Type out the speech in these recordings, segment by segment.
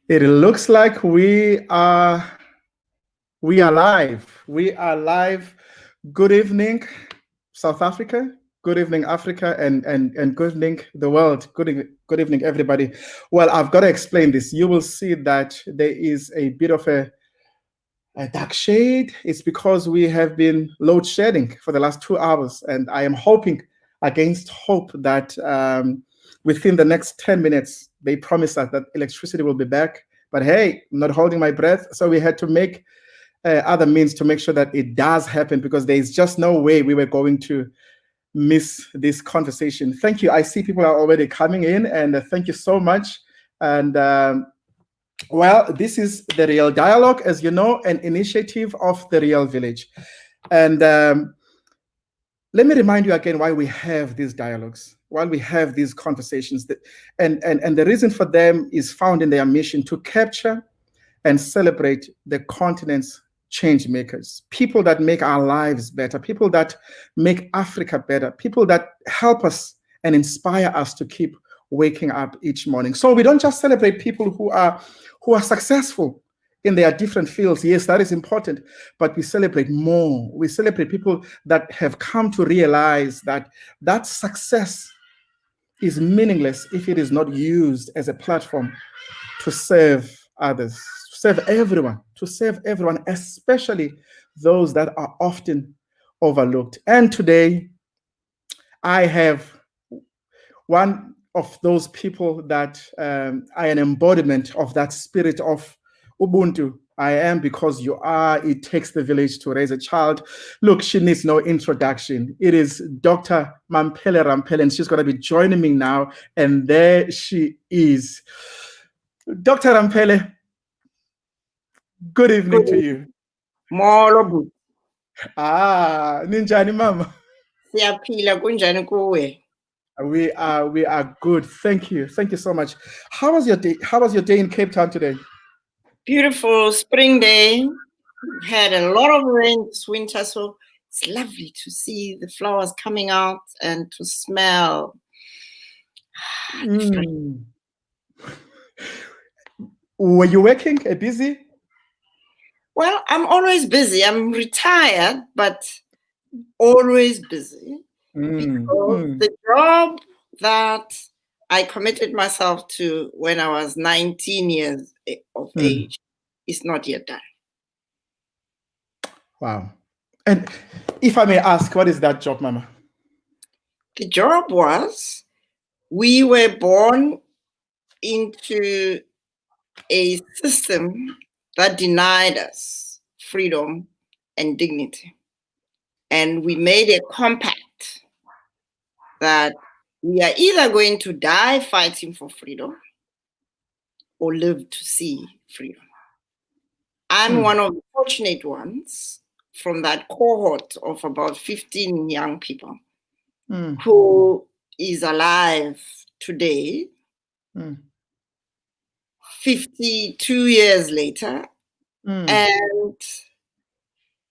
It looks like we are live. We are live. Good evening, South Africa. Good evening, Africa, and good evening, the world. Good evening, everybody. Well, I've got to explain this. You will see that there is a bit of a dark shade. It's because we have been load shedding for the last 2 hours, and I am hoping against hope that within the next 10 minutes, they promise us that electricity will be back. But hey, I'm not holding my breath. So we had to make other means to make sure that it does happen, because there is just no way we were going to miss this conversation. Thank you. I see people are already coming in, and thank you so much. And well, this is the Real Dialogue, as you know, an initiative of the Real Village. And let me remind you again why we have these dialogues, why we have these conversations. And the reason for them is found in their mission to capture and celebrate the continent's change makers, people that make our lives better, people that make Africa better, people that help us and inspire us to keep waking up each morning. So we don't just celebrate people who are successful in their different fields. Yes, that is important, but we celebrate more. We celebrate people that have come to realize that that success is meaningless if it is not used as a platform to serve others, to serve everyone, especially those that are often overlooked. And today, I have one of those people that are an embodiment of that spirit of Ubuntu. I am because you are. It takes the village to raise a child. Look, she needs no introduction. It is Dr. Mamphela Ramphele, and she's going to be joining me now. And there she is. Dr. Ramphele, good evening to you. Molo. Ninjani mama. Siyaphila kunjani kuwe? We are good. Thank you so much. How was your day? How was your day in Cape Town today? Beautiful spring day. We've had a lot of rain this winter, so it's lovely to see the flowers coming out and to smell. Were you working? Busy? Well, I'm always busy. I'm retired, but always busy. Because the job that I committed myself to when I was 19 years of age is not yet done. Wow. And if I may ask, what is that job, Mama? The job was, we were born into a system that denied us freedom and dignity. And we made a compact that we are either going to die fighting for freedom or live to see freedom. I'm one of the fortunate ones from that cohort of about 15 young people who is alive today, 52 years later, and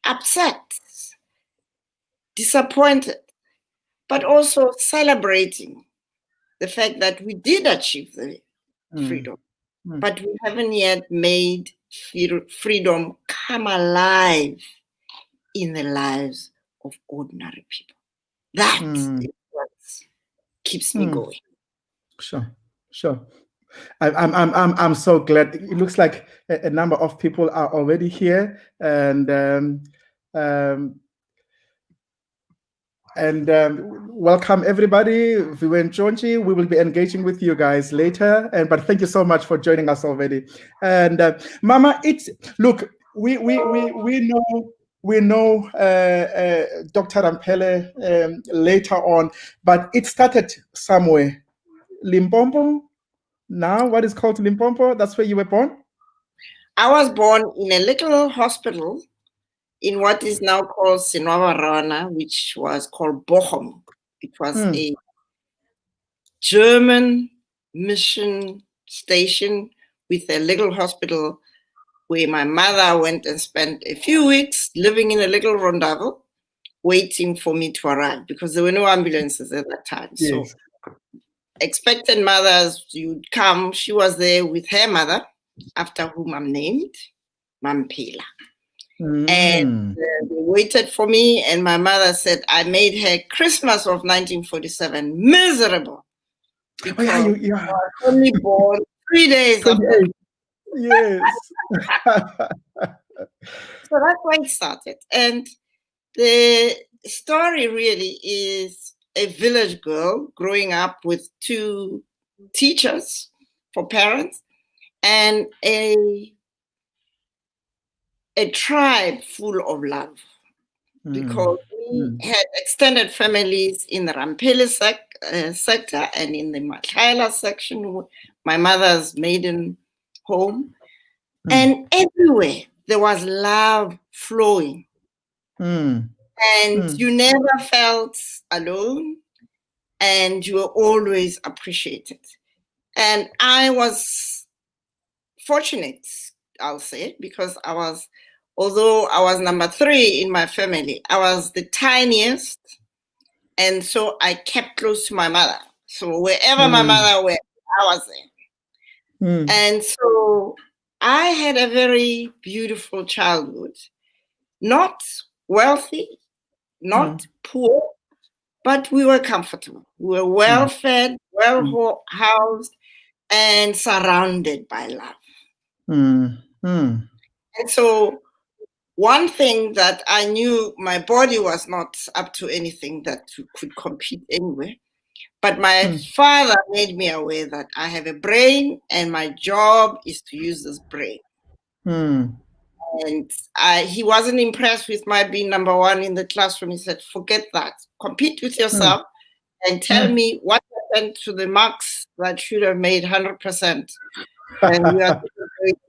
upset, disappointed, but also celebrating the fact that we did achieve the freedom, but we haven't yet made freedom come alive in the lives of ordinary people. That is what keeps me going. Sure. I'm so glad. It looks like a number of people are already here, and welcome everybody. Viwen Chonchi, we will be engaging with you guys later. But thank you so much for joining us already. And Mama, look, we know Dr. Ramphele later on, but it started somewhere. Limpopo. Now, what is called Limpopo? That's where you were born? I was born in a little hospital in what is now called Sinwabarana, which was called Bochum. It was a German mission station with a little hospital where my mother went and spent a few weeks living in a little rondavel, waiting for me to arrive because there were no ambulances at that time. Yes. So expectant mothers, you'd come, she was there with her mother, after whom I'm named, Mamphela. And they waited for me, and my mother said I made her Christmas of 1947 miserable because I was only born 3 days after. Yes. So that's why it started. And the story really is a village girl growing up with 2 teachers for parents and a tribe full of love, because we had extended families in the Ramphele sector and in the Mamphela section, my mother's maiden home. And everywhere there was love flowing. And you never felt alone, and you were always appreciated. And I was fortunate, I'll say, because although I was number 3 in my family, I was the tiniest. And so I kept close to my mother. So wherever my mother went, I was there. And so I had a very beautiful childhood, not wealthy, not poor, but we were comfortable. We were well fed, well housed, and surrounded by love. And so one thing that I knew, my body was not up to anything that could compete anywhere. But my father made me aware that I have a brain and my job is to use this brain. And he wasn't impressed with my being number 1 in the classroom. He said, forget that. Compete with yourself and tell me what happened to the marks that should have made 100%. And you are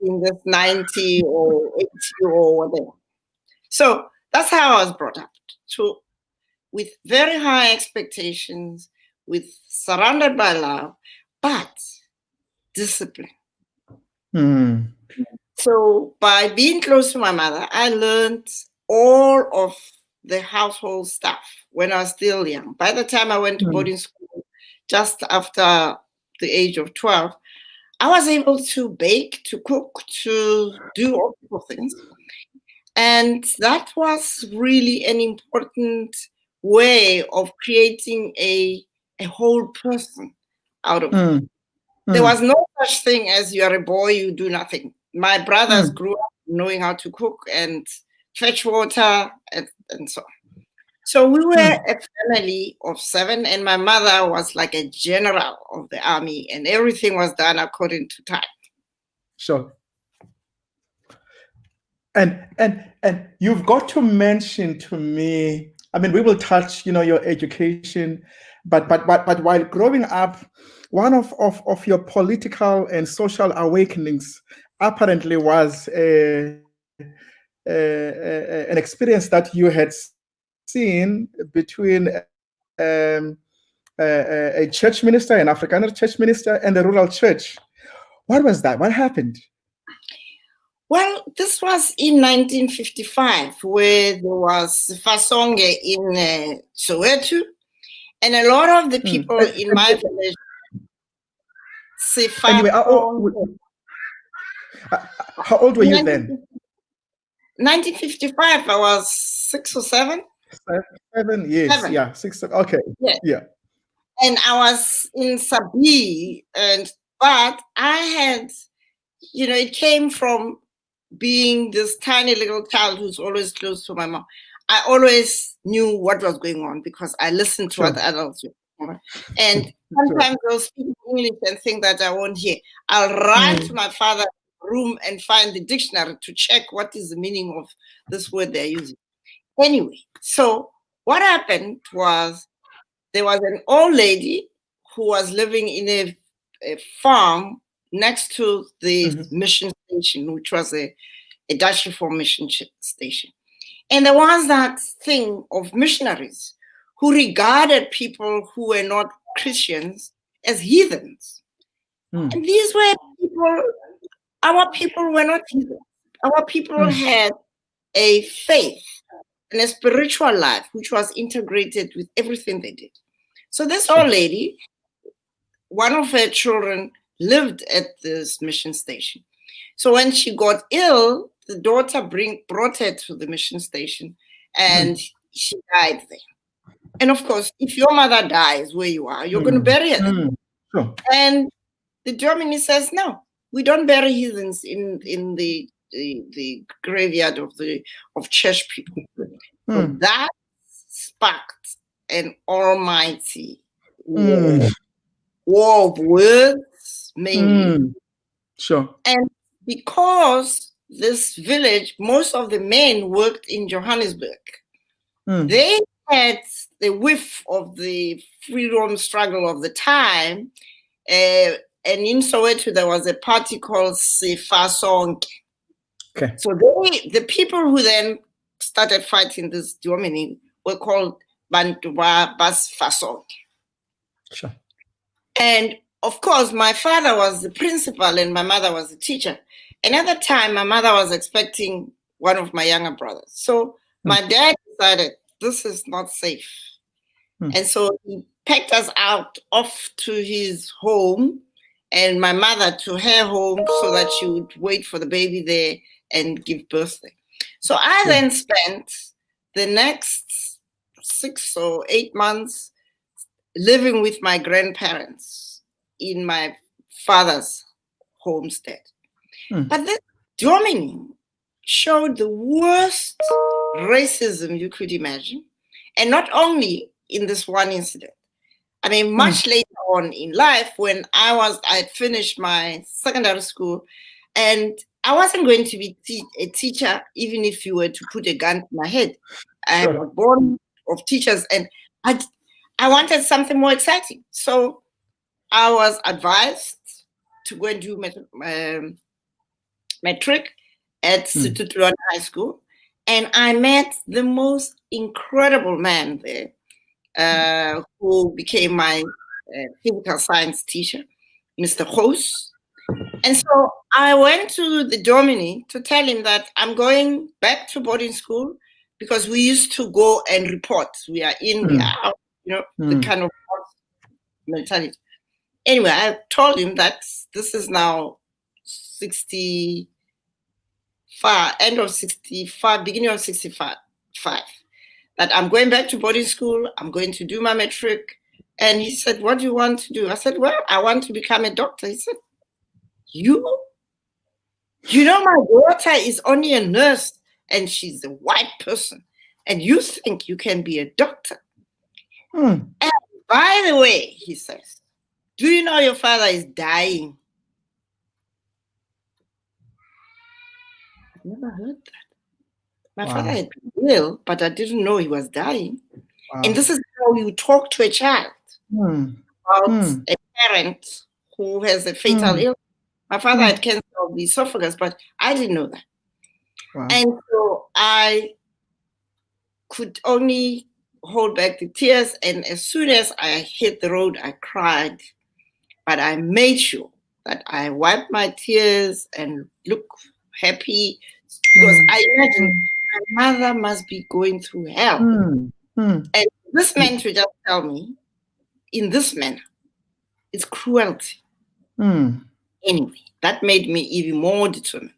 in this 90 or 80 or whatever. So that's how I was brought up, with very high expectations, surrounded by love, but discipline. So by being close to my mother, I learned all of the household stuff when I was still young. By the time I went to boarding school, just after the age of 12, I was able to bake, to cook, to do all sorts of things. And that was really an important way of creating a whole person out of it. There was no such thing as you are a boy, you do nothing. My brothers grew up knowing how to cook and fetch water and so on. So we were a family of 7, and my mother was like a general of the army, and everything was done according to time. Sure. And you've got to mention to me, I mean, we will touch, your education, but while growing up, one of your political and social awakenings apparently was an experience that you had seen between a church minister, an Afrikaner church minister, and the rural church. What was that? What happened? Well, this was in 1955, where there was Fasonge in Soweto, and a lot of the people in my village. Anyway, how old were you then? 1955, I was 6 or 7. 7 years, 7. Yeah, 6. Okay, yeah. And I was in Sabi, but I had, it came from being this tiny little child who's always close to my mom. I always knew what was going on because I listened to what the adults were. And sometimes they'll speak English and think that I won't hear. I'll run to my father's room and find the dictionary to check what is the meaning of this word they're using. Anyway, so what happened was there was an old lady who was living in a farm next to the mission station, which was a Dutch Reform mission station. And there was that thing of missionaries who regarded people who were not Christians as heathens. And these were people, our people were not heathens. Our people had a faith and a spiritual life, which was integrated with everything they did. So this old lady, one of her children lived at this mission station. So when she got ill, the daughter brought her to the mission station, and she died there. And of course, if your mother dies where you are, you're going to bury her. Sure. And the Germany says, no, we don't bury heathens in the graveyard of church people. So that sparked an almighty war of words, mainly. Sure. And because this village, most of the men worked in Johannesburg, they had the whiff of the freedom struggle of the time. And in Soweto, there was a party called SASO. Okay. So the people who then started fighting this Germany were called Bantu Bas Fasong. Sure. And of course, my father was the principal and my mother was the teacher. And at that time, my mother was expecting one of my younger brothers. So my dad decided this is not safe. And so he packed us off to his home and my mother to her home so that she would wait for the baby there and give birth there. So I then spent the next 6 or 8 months living with my grandparents in my father's homestead. But this Germany showed the worst racism you could imagine. And not only in this one incident. I mean, much later on in life, when I had finished my secondary school, and I wasn't going to be a teacher, even if you were to put a gun to my head. I was born of teachers, and I wanted something more exciting. So I was advised to go and do metric at Situtulwana High School, and I met the most incredible man there, who became my physical science teacher, Mr. Hoos. And so I went to the Germany to tell him that I'm going back to boarding school because we used to go and report. We are in, we are out, the kind of mentality. Anyway, I told him that this is now 65, end of 65, beginning of 65, that I'm going back to boarding school, I'm going to do my metric. And he said, what do you want to do? I said, well, I want to become a doctor. He said, you know, my daughter is only a nurse and she's a white person. And you think you can be a doctor? And by the way, he says, do you know your father is dying? I've never heard that. My father had been ill, but I didn't know he was dying. And this is how you talk to a child about a parent who has a fatal illness. My father had cancer of the esophagus, but I didn't know that. And so I could only hold back the tears. And as soon as I hit the road, I cried. But I made sure that I wiped my tears and look happy because I imagined my mother must be going through hell. And this man to just tell me in this manner, it's cruelty. Anyway, that made me even more determined.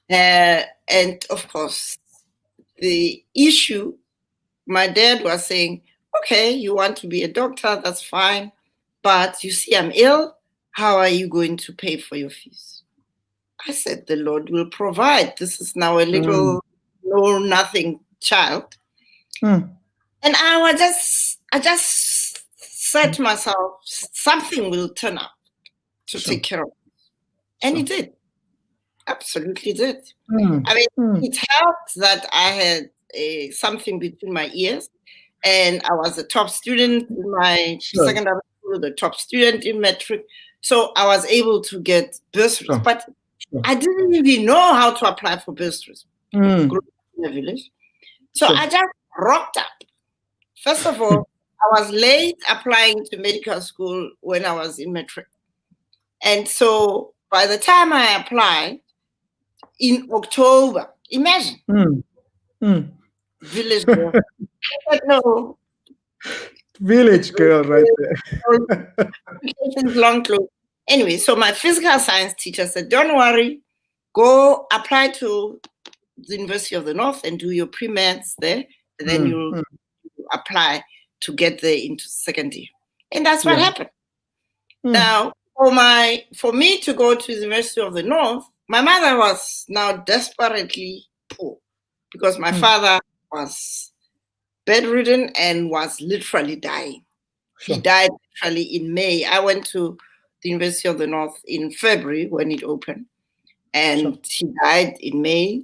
And of course, the issue, my dad was saying, okay, you want to be a doctor, that's fine. But you see, I'm ill. How are you going to pay for your fees? I said, the Lord will provide. This is now a little know-nothing child. And I just said to myself, something will turn up to take care of it. And it did. Absolutely did. I mean, it helped that I had something between my ears, and I was a top student in my secondary school, the top student in metric. So I was able to get bursaries, but I didn't even know how to apply for bursaries. In the village. So I just rocked up. First of all, I was late applying to medical school when I was in metric. And so by the time I applied in October, imagine, village girl. I don't know. Village girl right there. Applications long close. Anyway, so my physical science teacher said, don't worry, go apply to the University of the North and do your pre-meds there, and then you'll apply to get there into second year. And that's what happened. Now, for me to go to the University of the North, my mother was now desperately poor because my father was bedridden and was literally dying. He died literally in May. I went to the University of the North in February when it opened, and he died in May.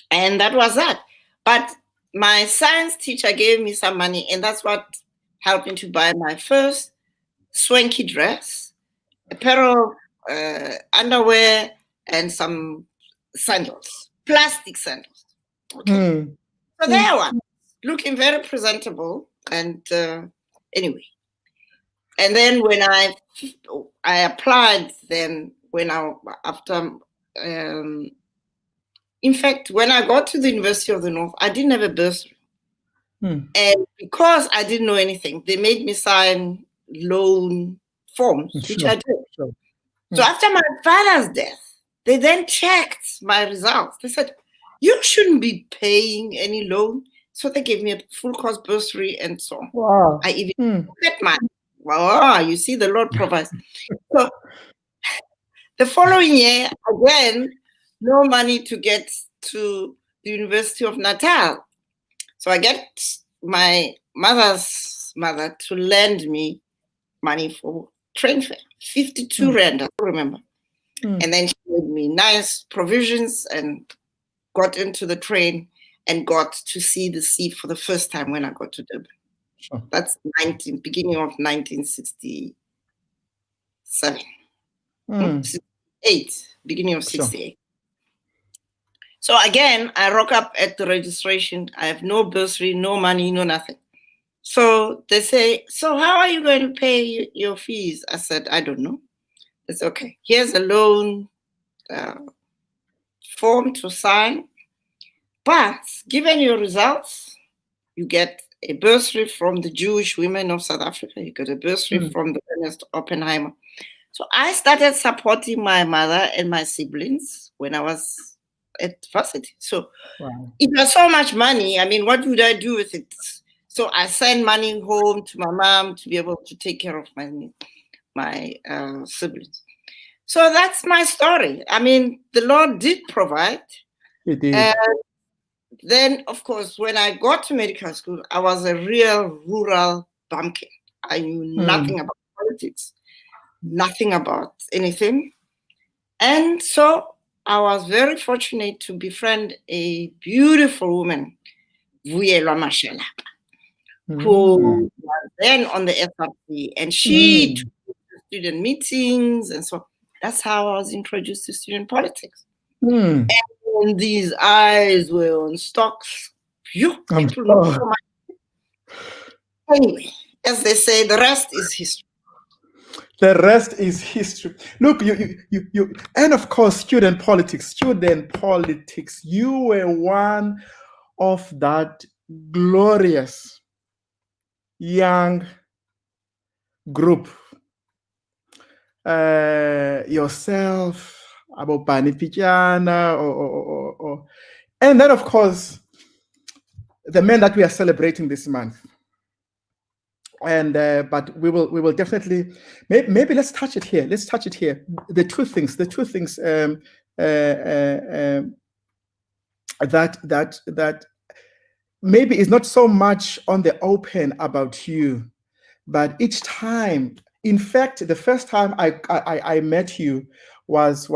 And that was that. But my science teacher gave me some money, and that's what helped me to buy my first swanky dress, a pair of underwear, and some sandals, plastic sandals. Okay. So there I was, looking very presentable. And anyway, and then when I applied, then in fact, when I got to the University of the North, I didn't have a bursary. And because I didn't know anything, they made me sign loan forms, which I did. So after my father's death, they then checked my results. They said, you shouldn't be paying any loan. So they gave me a full cost bursary and so on. Wow. I even get my, wow, you see, the Lord provides. So the following year, again, no money to get to the University of Natal. So I get my mother's mother to lend me money for train fare, 52 rand, I remember. And then she gave me nice provisions and got into the train and got to see the sea for the first time when I got to Durban. That's beginning of 1967. 68, beginning of 68. So again, I rock up at the registration. I have no bursary, no money, no nothing. So they say, so how are you going to pay your fees? I said, I don't know. It's okay. Here's a loan form to sign. But given your results, you get a bursary from the Jewish Women of South Africa. You get a bursary from the Ernest Oppenheimer. So I started supporting my mother and my siblings when I was at varsity. So it was so much money. I mean, what would I do with it? So I sent money home to my mom to be able to take care of my siblings. So that's my story. I mean, the Lord did provide. He did. Then, of course, when I got to medical school, I was a real rural bumpkin. I knew nothing about politics, nothing about anything. And so I was very fortunate to befriend a beautiful woman, Vuyelwa Mashela, who was then on the SRC, and she took me to student meetings, and so that's how I was introduced to student politics. And these eyes were on stocks. Anyway, as they say, the rest is history. The rest is history. Look, you, and of course, student politics. You were one of that glorious young group. Yourself, Abopani Pichana, and then of course, the men that we are celebrating this month. And but we will definitely maybe let's touch it here. The two things that maybe is not so much on the open about you, but each time. In fact, the first time I met you was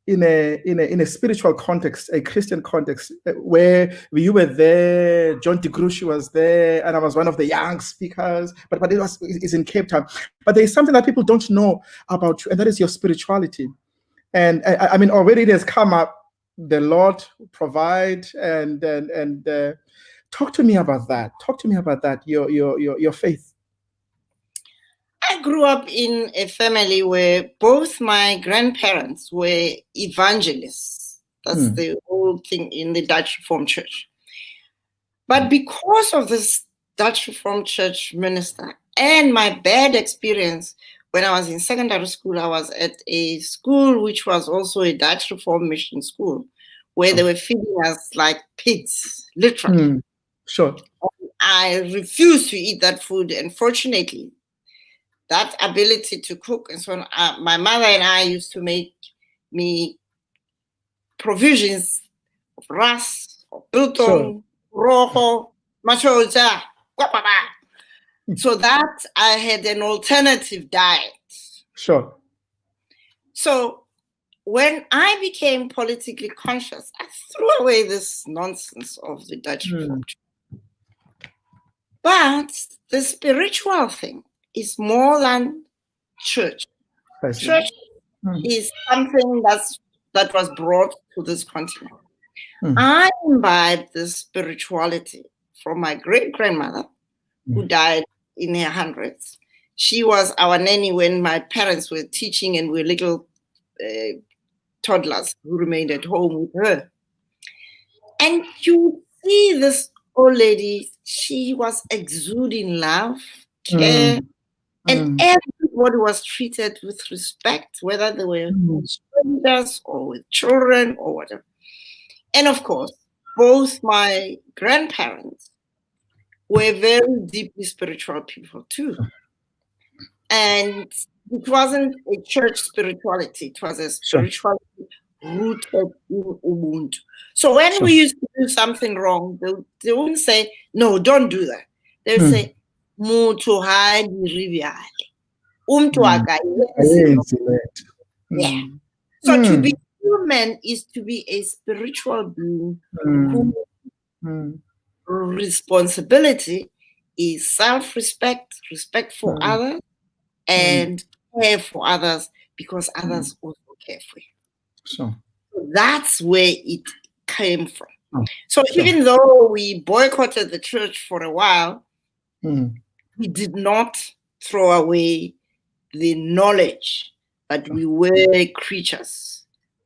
in a spiritual context, a Christian context, where you were there, John DeGrushi was there, and I was one of the young speakers, but it's in Cape Town. But there is something that people don't know about you, and that is your spirituality. And I mean, already it has come up, the Lord provide, and talk to me about that. Your faith. I grew up in a family where both my grandparents were evangelists. That's the whole thing in the Dutch Reformed Church. But because of this Dutch Reformed Church minister and my bad experience when I was in secondary school, I was at a school which was also a Dutch Reform Mission school, where they were feeding us like pigs, literally. Sure. I refused to eat that food, and fortunately, that ability to cook and so on, my mother and I used to make me provisions of rice, of biltong, rojo, machoja, so that I had an alternative diet. Sure. So when I became politically conscious, I threw away this nonsense of the Dutch Reform. But the spiritual thing is more than church. Church is something that was brought to this continent. I imbibed this spirituality from my great-grandmother, who died in her hundreds. She was our nanny when my parents were teaching and we were little toddlers who remained at home with her. And you see this old lady, she was exuding love, care, and everybody was treated with respect, whether they were strangers or with children or whatever. And of course, both my grandparents were very deeply spiritual people too. And it wasn't a church spirituality, it was a spirituality rooted in Ubuntu. So when we used to do something wrong, they wouldn't say, no, don't do that. They would say, Mutu hai diriviale. Yeah. So to be human is to be a spiritual being whose responsibility is self-respect, respect for others, and care for others because others also care for you. So that's where it came from. So even though we boycotted the church for a while, we did not throw away the knowledge that we were creatures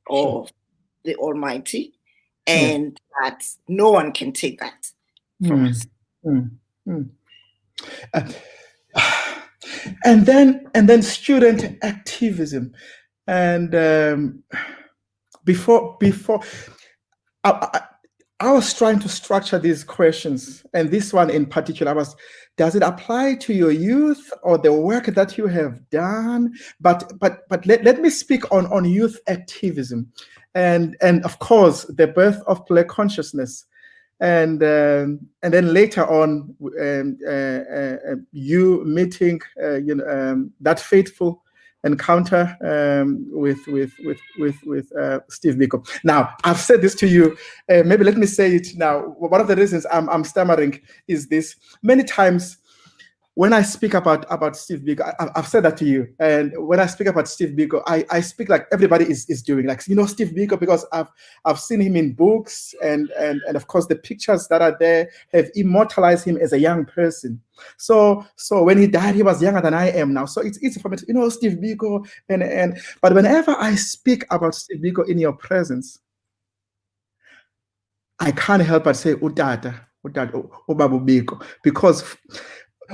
of the Almighty and that no one can take that from us. And then student activism. And before I was trying to structure these questions, and this one in particular was, does it apply to your youth or the work that you have done? But let me speak on youth activism, and of course the birth of Black consciousness, and then later on you meeting that fateful encounter with Steve Biko. Now, I've said this to you. Maybe let me say it now. One of the reasons I'm stammering is this. Many times when I speak about Steve Biko, I've said that to you. And when I speak about Steve Biko, I speak like everybody is doing. Like, Steve Biko, because I've seen him in books, and of course the pictures that are there have immortalized him as a young person. So when he died, he was younger than I am now. So it's easy for me to, Steve Biko, but whenever I speak about Steve Biko in your presence, I can't help but say Utata, Ubabu Biko, because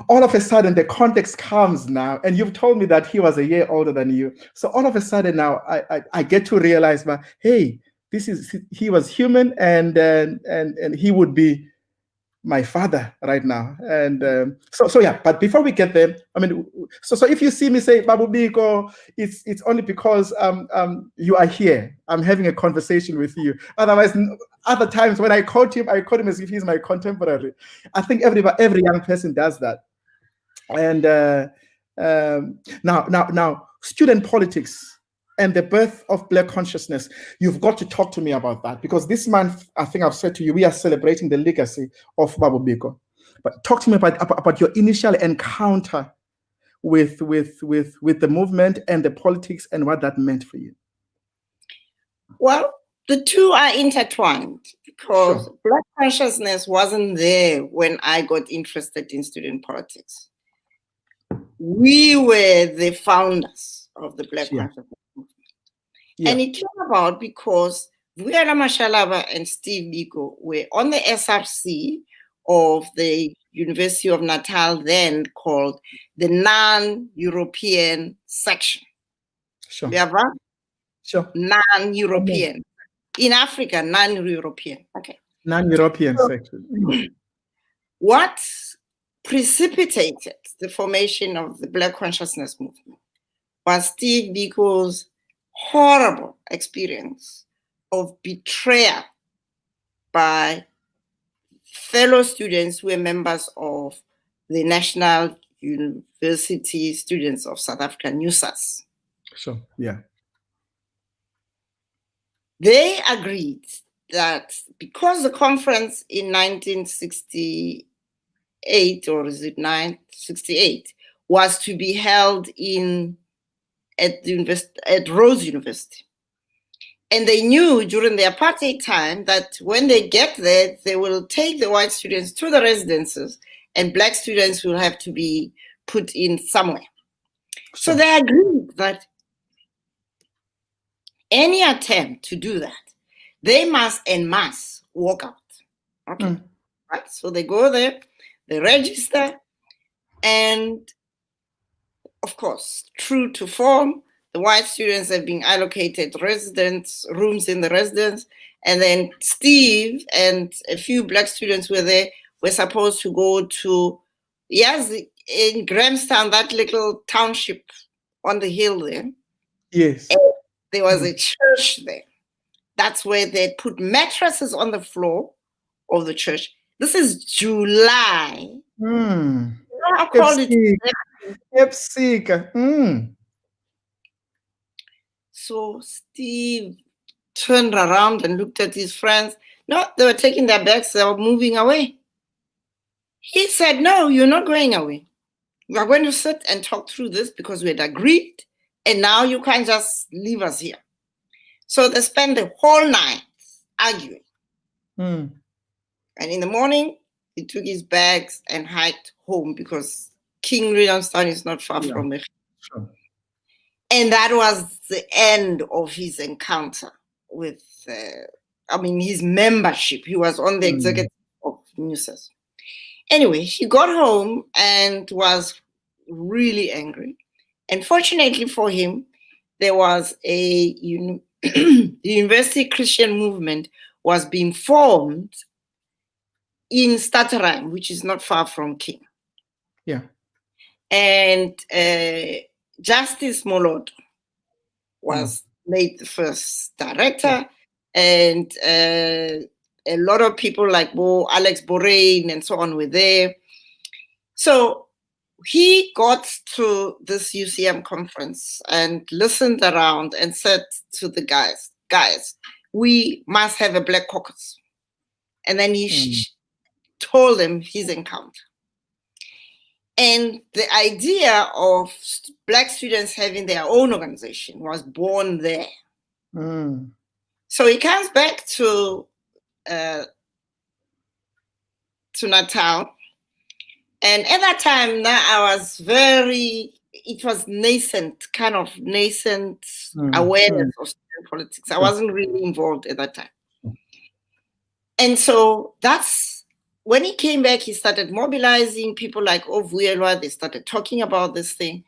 all of a sudden the context comes now, and you've told me that he was a year older than you. So all of a sudden now I get to realize that, hey, he was human, and he would be my father right now. And so yeah, but before we get there, so if you see me say Babu Biko, it's only because you are here. I'm having a conversation with you. Otherwise, other times when I quote him as if he's my contemporary. I think every young person does that. And now student politics and the birth of Black consciousness, you've got to talk to me about that, because this month, I think I've said to you, we are celebrating the legacy of Babu Biko. But talk to me about your initial encounter with the movement and the politics and what that meant for you. Well, the two are intertwined, because Black consciousness wasn't there when I got interested in student politics. We were the founders of the Black consciousness movement. Yeah. And it came about because Vuyela Mashalaba and Steve Biko were on the SRC of the University of Natal, then called the non-European section. Sure. We have a Sure. non-European. In Africa, non-European. Okay. Non-European section. What precipitated the formation of the Black Consciousness Movement was Steve Biko's horrible experience of betrayal by fellow students who were members of the National University Students of South Africa, NUSAS. Sure, yeah. They agreed that because the conference in 1968, or is it 1968, was to be held at Rose University. And they knew during the apartheid time that when they get there, they will take the white students to the residences and Black students will have to be put in somewhere. So they agreed that any attempt to do that, they must en masse walk out. Okay. Right. So they go there, they register, and of course, true to form, the white students have been allocated rooms in the residence, and then Steve and a few Black students were there, were supposed to go to, yes, in Grahamstown, that little township on the hill there. Yes. And there was a church there. That's where they put mattresses on the floor of the church. This is July. I called it. So Steve turned around and looked at his friends. No, they were taking their bags. They were moving away. He said, no, you're not going away. We are going to sit and talk through this because we had agreed. And now you can't just leave us here. So they spent the whole night arguing. And in the morning, he took his bags and hiked home because King Williamstown is not far from it. Sure. And that was the end of his encounter with, his membership. He was on the executive of NUSAS. Anyway, he got home and was really angry. And fortunately for him, there was a the University Christian movement was being formed in Stutterheim, which is not far from King. Yeah. And Justice Moloto was made the first director, and a lot of people like Alex Borain and so on were there. So he got to this UCM conference and listened around and said to the guys, we must have a Black caucus. And then he told them his encounter. And the idea of Black students having their own organization was born there. So he comes back to Natal. And at that time, it was nascent awareness of student politics. I wasn't really involved at that time. And so that's when he came back, he started mobilizing people like Vuyelwa. They started talking about this thing.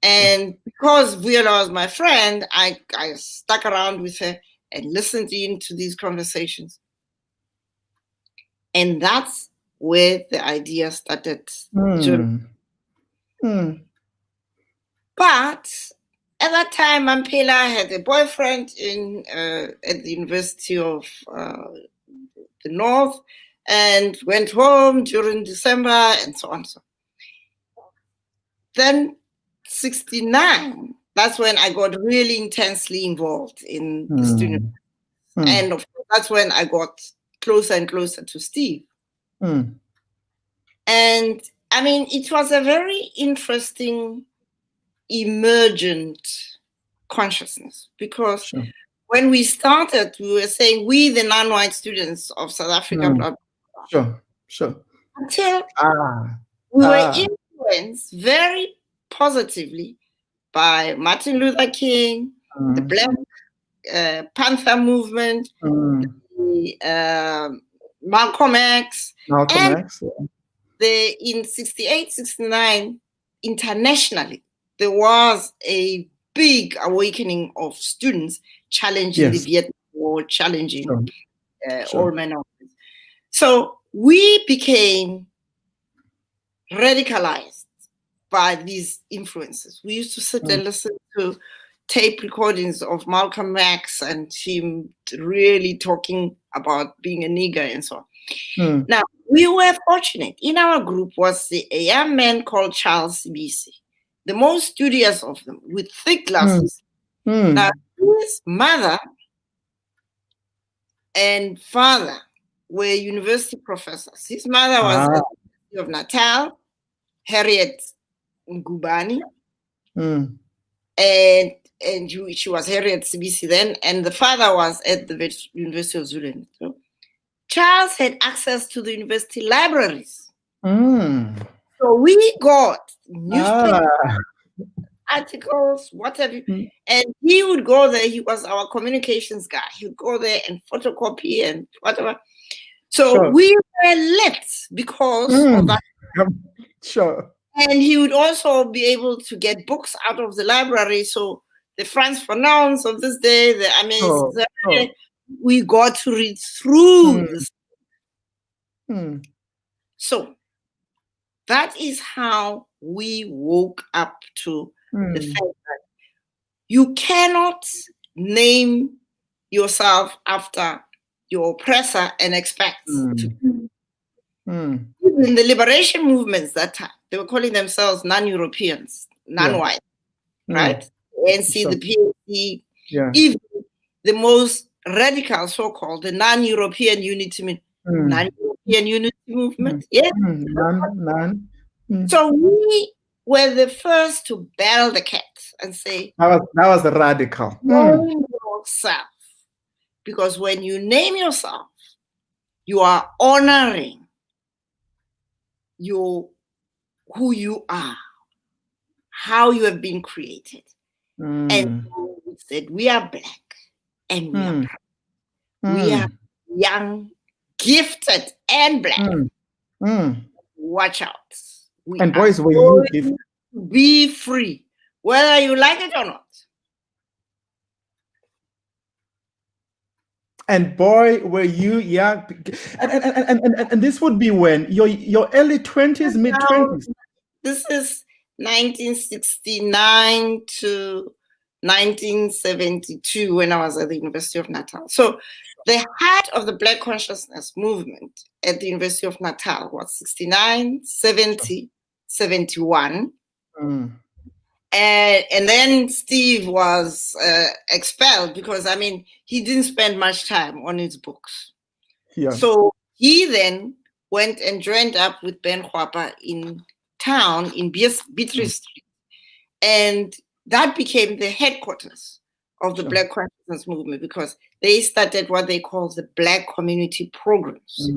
And because Vuyelwa was my friend, I stuck around with her and listened into these conversations. And that's where the idea started. But at that time, Mamphela had a boyfriend at the University of the North and went home during December and so on. So then 69, that's when I got really intensely involved in the student. And of course, that's when I got closer and closer to Steve. And I mean, it was a very interesting emergent consciousness because when we started, we were saying we, the non-white students of South Africa, blah, blah, blah. Until we were influenced very positively by Martin Luther King, the Black Panther movement, the Malcolm X. Malcolm And X. Yeah. in 68, 69, internationally, there was a big awakening of students challenging the Yes. Vietnam War, challenging Sure. all manner of things. So we became radicalized by these influences. We used to sit and listen to tape recordings of Malcolm X and him really talking about being a nigger and so on. Now, we were fortunate. In our group was a young man called Charles Bisi, the most studious of them, with thick glasses. Now, his mother and father were university professors. His mother was at the University of Natal, Harriet Ngubani, and she was Harriet Sibisi then, and the father was at the University of Zulu. So Charles had access to the university libraries. So we got newspaper articles, whatever, and he would go there. He was our communications guy. He would go there and photocopy and whatever. So we were lit because of that. Sure. And he would also be able to get books out of the library. So the Frans Fanons of this day, the Ames, we got to read through this. So that is how we woke up to the fact that you cannot name yourself after your oppressor and expect to. Even the liberation movements that time, they were calling themselves non-Europeans, non-white, right? ANC, the PAC, even the most radical, so-called, the non-European unity, non-European unity movement. Yes. So we were the first to battle the cat and say, that was the radical. Name yourself. Because when you name yourself, you are honoring who you are, how you have been created. And we said, we are Black and we are proud. We are young, gifted, and Black. Watch out. And boys, were you gifted? Be free, whether you like it or not. And boy, were you young. And this would be when? Your early 20s, mid-20s? This is 1969 to 1972 when I was at the University of Natal. So the heart of the Black consciousness movement at the University of Natal was 69, 70, 71. And then Steve was expelled because, I mean, he didn't spend much time on his books. So he then went and joined up with Ben Huapa in town in Beatrice Street. And that became the headquarters of the Black consciousness movement because they started what they call the Black community programs.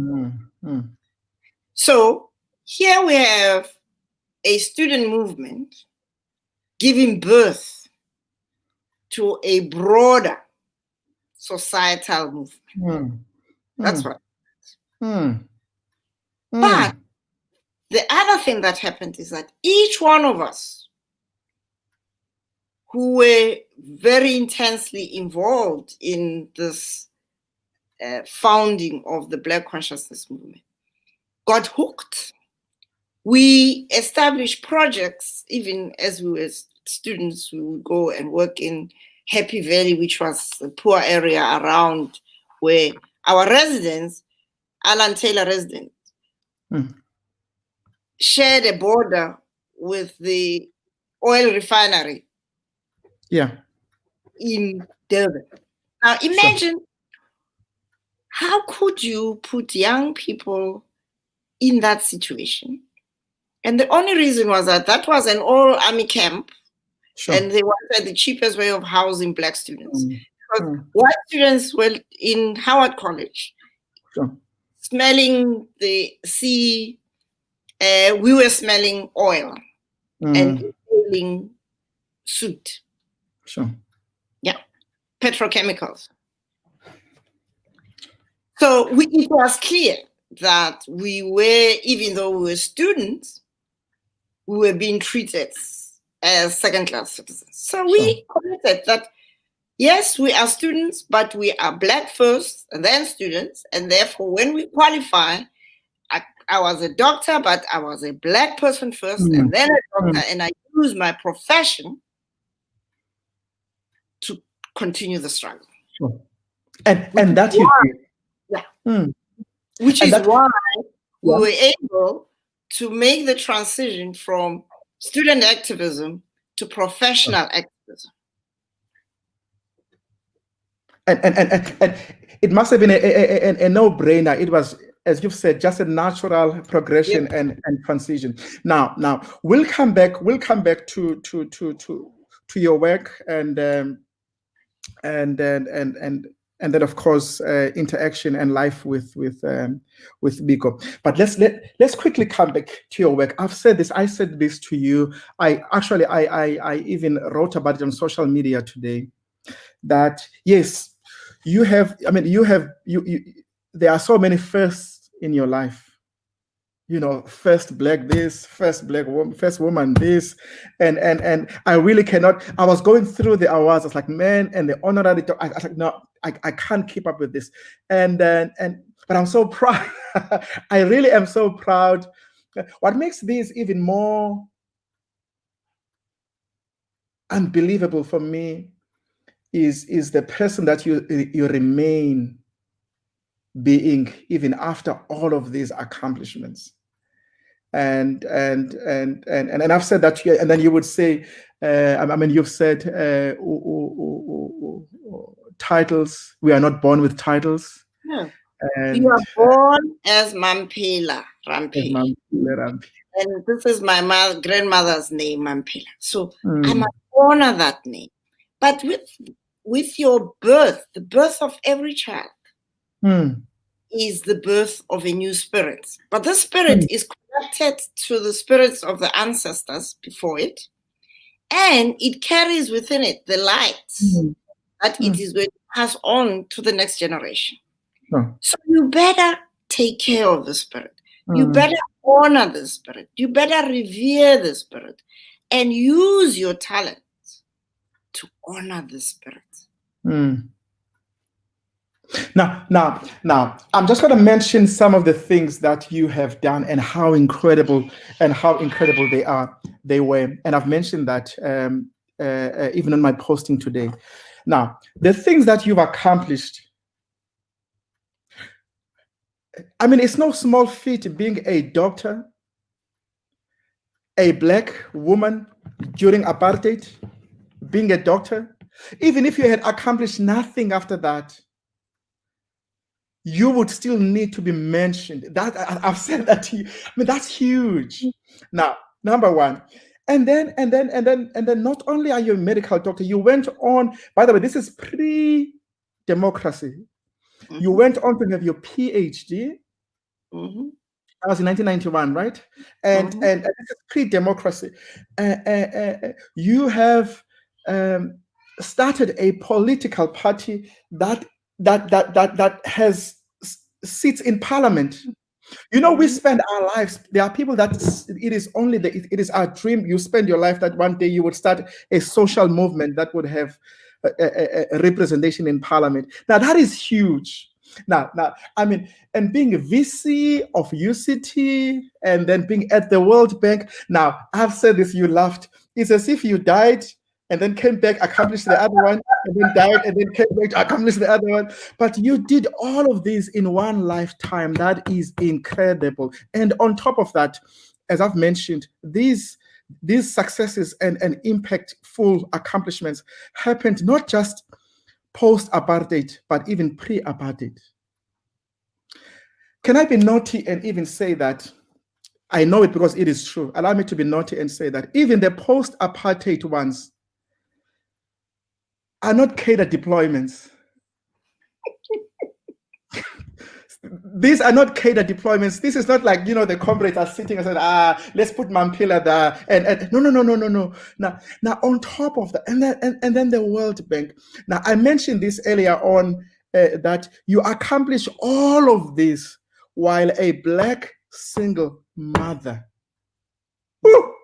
So here we have a student movement giving birth to a broader societal movement. That's what. But the other thing that happened is that each one of us who were very intensely involved in this founding of the Black consciousness movement got hooked. We established projects, even as we were students, we would go and work in Happy Valley, which was a poor area around where our residents, Alan Taylor resident, shared a border with the oil refinery in Durban. Now imagine, how could you put young people in that situation? And the only reason was that that was an all-army camp, and they wanted the cheapest way of housing Black students. Because white students were in Howard College, smelling the sea, we were smelling oil and inhaling soot. Yeah, petrochemicals. So it was clear that we were, even though we were students, we were being treated as second-class citizens. So we committed that, yes, we are students, but we are Black first and then students. And therefore, when we qualify, I was a doctor, but I was a Black person first and then a doctor. And I used my profession to continue the struggle. Sure. And that you did. Yeah. Which is why we were able to make the transition from student activism to professional activism. And it must have been a no-brainer. It was, as you've said, just a natural progression and transition. Now we'll come back to your work and then of course interaction and life with Biko. But let's quickly come back to your work. I said this to you. I even wrote about it on social media today, that yes, there are so many firsts in your life. First Black this, first Black woman, first woman this, and I really cannot. I was going through the awards. I was like, man, and the honorary. I was like, no, I can't keep up with this. But I'm so proud. I really am so proud. What makes this even more unbelievable for me is the person that you remain being even after all of these accomplishments. And I've said that, and then you would say, you've said titles. We are not born with titles. No. You are born as Mamphela Ramphele. And this is my grandmother's name, Mamphela. So I must honor that name. But with your birth, the birth of every child is the birth of a new spirit. But this spirit is connected to the spirits of the ancestors before it, and it carries within it the light that it is going to pass on to the next generation. So you better take care of the spirit. You better honor the spirit. You better revere the spirit and use your talent to honor the spirit. Now, I'm just going to mention some of the things that you have done and how incredible they were. And I've mentioned that even on my posting today. Now, the things that you've accomplished, it's no small feat being a doctor, a Black woman during apartheid, being a doctor. Even if you had accomplished nothing after that, you would still need to be mentioned. That I've said that to you. That's huge. Now, number one. And then not only are you a medical doctor, you went on, by the way, this is pre-democracy. You went on to have your PhD. That was in 1991, right? And this is pre-democracy. You have started a political party that has seats in parliament. We spend our lives. There are people that it is our dream. You spend your life that one day you would start a social movement that would have a representation in parliament. Now that is huge. Now, and being a VC of UCT and then being at the World Bank. Now, I've said this, you laughed. It's as if you died and then came back, accomplished the other one, and then died, and then came back to accomplish the other one. But you did all of these in one lifetime. That is incredible. And on top of that, as I've mentioned, these successes and impactful accomplishments happened not just post-apartheid, but even pre-apartheid. Can I be naughty and even say that? I know it because it is true. Allow me to be naughty and say that even the post-apartheid ones are not cadre deployments. These are not cadre deployments. This is not like, the comrades are sitting and saying, let's put Mamphela there. And no. Now on top of that, and then the World Bank. Now I mentioned this earlier on that you accomplish all of this while a Black single mother. Woo!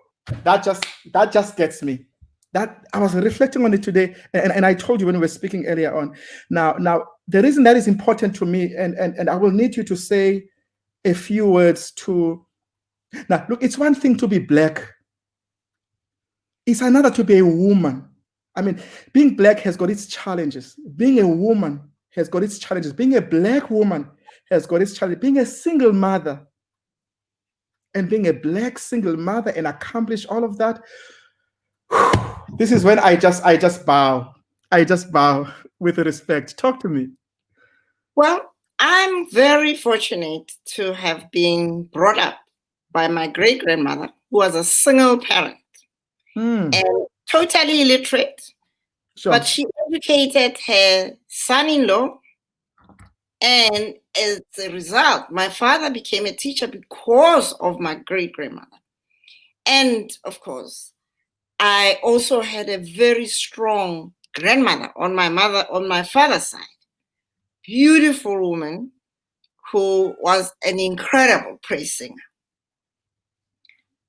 That just gets me. That I was reflecting on it today, and I told you when we were speaking earlier on. Now the reason that is important to me, and I will need you to say a few words to. Now, look, it's one thing to be Black. It's another to be a woman. I mean, being Black has got its challenges. Being a woman has got its challenges. Being a Black woman has got its challenges. Being a single mother and being a Black single mother and accomplish all of that. This is when I just bow. I just bow with respect. Talk to me. Well, I'm very fortunate to have been brought up by my great-grandmother, who was a single parent and totally illiterate. Sure. But she educated her son-in-law, and as a result, my father became a teacher because of my great-grandmother. And of course, I also had a very strong grandmother on my father's side. Beautiful woman who was an incredible praise singer.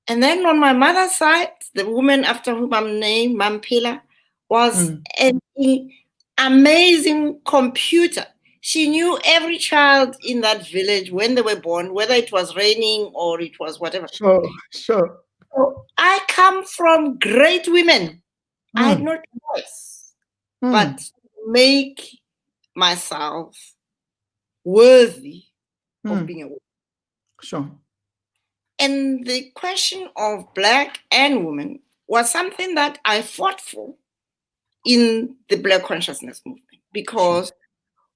And then on my mother's side, the woman after whom I'm named, Mamphela, was an amazing computer. She knew every child in that village when they were born, whether it was raining or it was whatever. Sure. So I come from great women. I had no choice but to make myself worthy of being a woman. Sure. And the question of Black and women was something that I fought for in the Black consciousness movement, because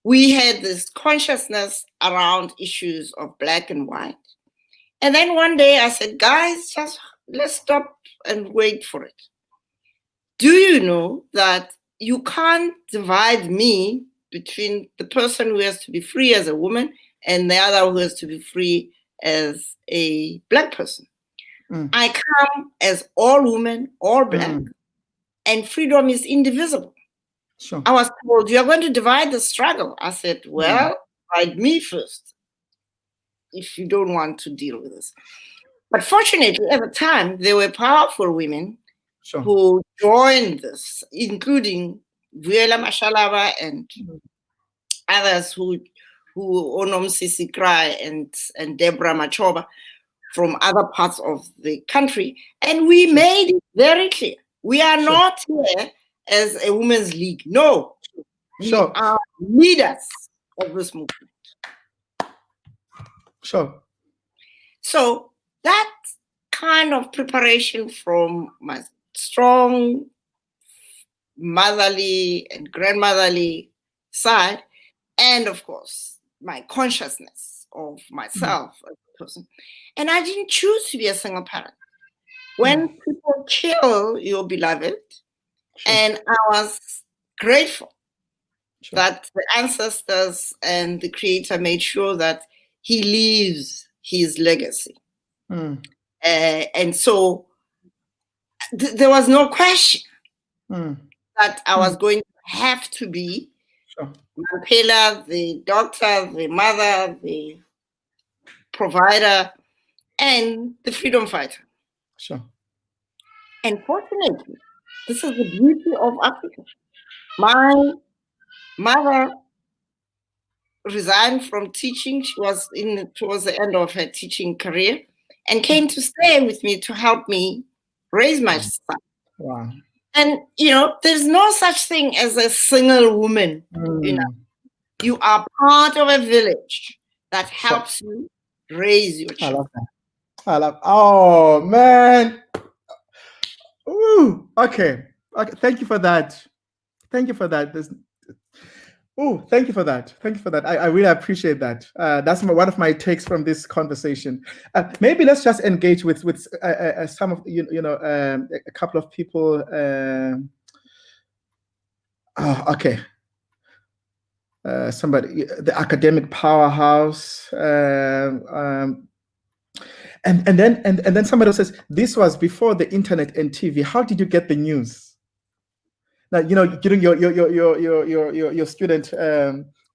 we had this consciousness around issues of Black and white. And then one day I said, guys, just let's stop and wait for it. Do you know that you can't divide me between the person who has to be free as a woman and the other who has to be free as a Black person? I come as all women, all Black, and freedom is indivisible. Sure. I was told, you are going to divide the struggle. I said, well, divide me first if you don't want to deal with this. But fortunately, at the time, there were powerful women who joined this, including Vuela Mashalaba and others who Onom Sisi Krai and Deborah Machoba from other parts of the country. And we made it very clear. We are not here as a women's league. No, we are leaders of this movement. Sure. So that kind of preparation from my strong motherly and grandmotherly side, and of course, my consciousness of myself as a person. And I didn't choose to be a single parent. When people kill your beloved, and I was grateful that the ancestors and the Creator made sure that he leaves his legacy. And so there was no question that I was going to have to be Mamphela, the doctor, the mother, the provider, and the freedom fighter. Sure. And fortunately, this is the beauty of Africa. My mother resigned from teaching. She was towards the end of her teaching career and came to stay with me to help me raise my son. Wow. And, there's no such thing as a single woman. You are part of a village that helps you raise your children. I love that. Oh, man. Ooh, okay. Thank you for that. Thank you for that. Thank you for that. Thank you for that. I really appreciate that. That's one of my takes from this conversation. Maybe let's just engage with some of a couple of people. Okay. Somebody, the academic powerhouse, and then somebody else says, this was before the internet and TV. How did you get the news? Now, during your student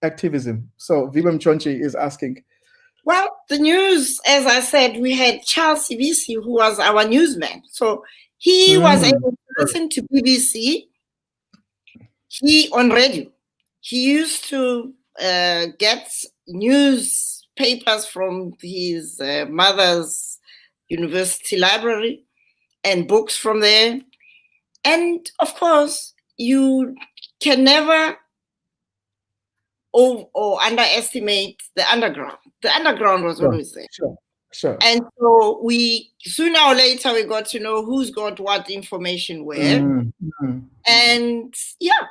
activism? So Vibam Chonchi is asking. Well, the news, as I said, we had Charles Sibisi, who was our newsman. So he was able to listen to BBC. He on radio. He used to get newspapers from his mother's university library and books from there. And of course, you can never or underestimate the underground. The underground was always there. Sure. And so sooner or later, we got to know who's got what information where. And yeah,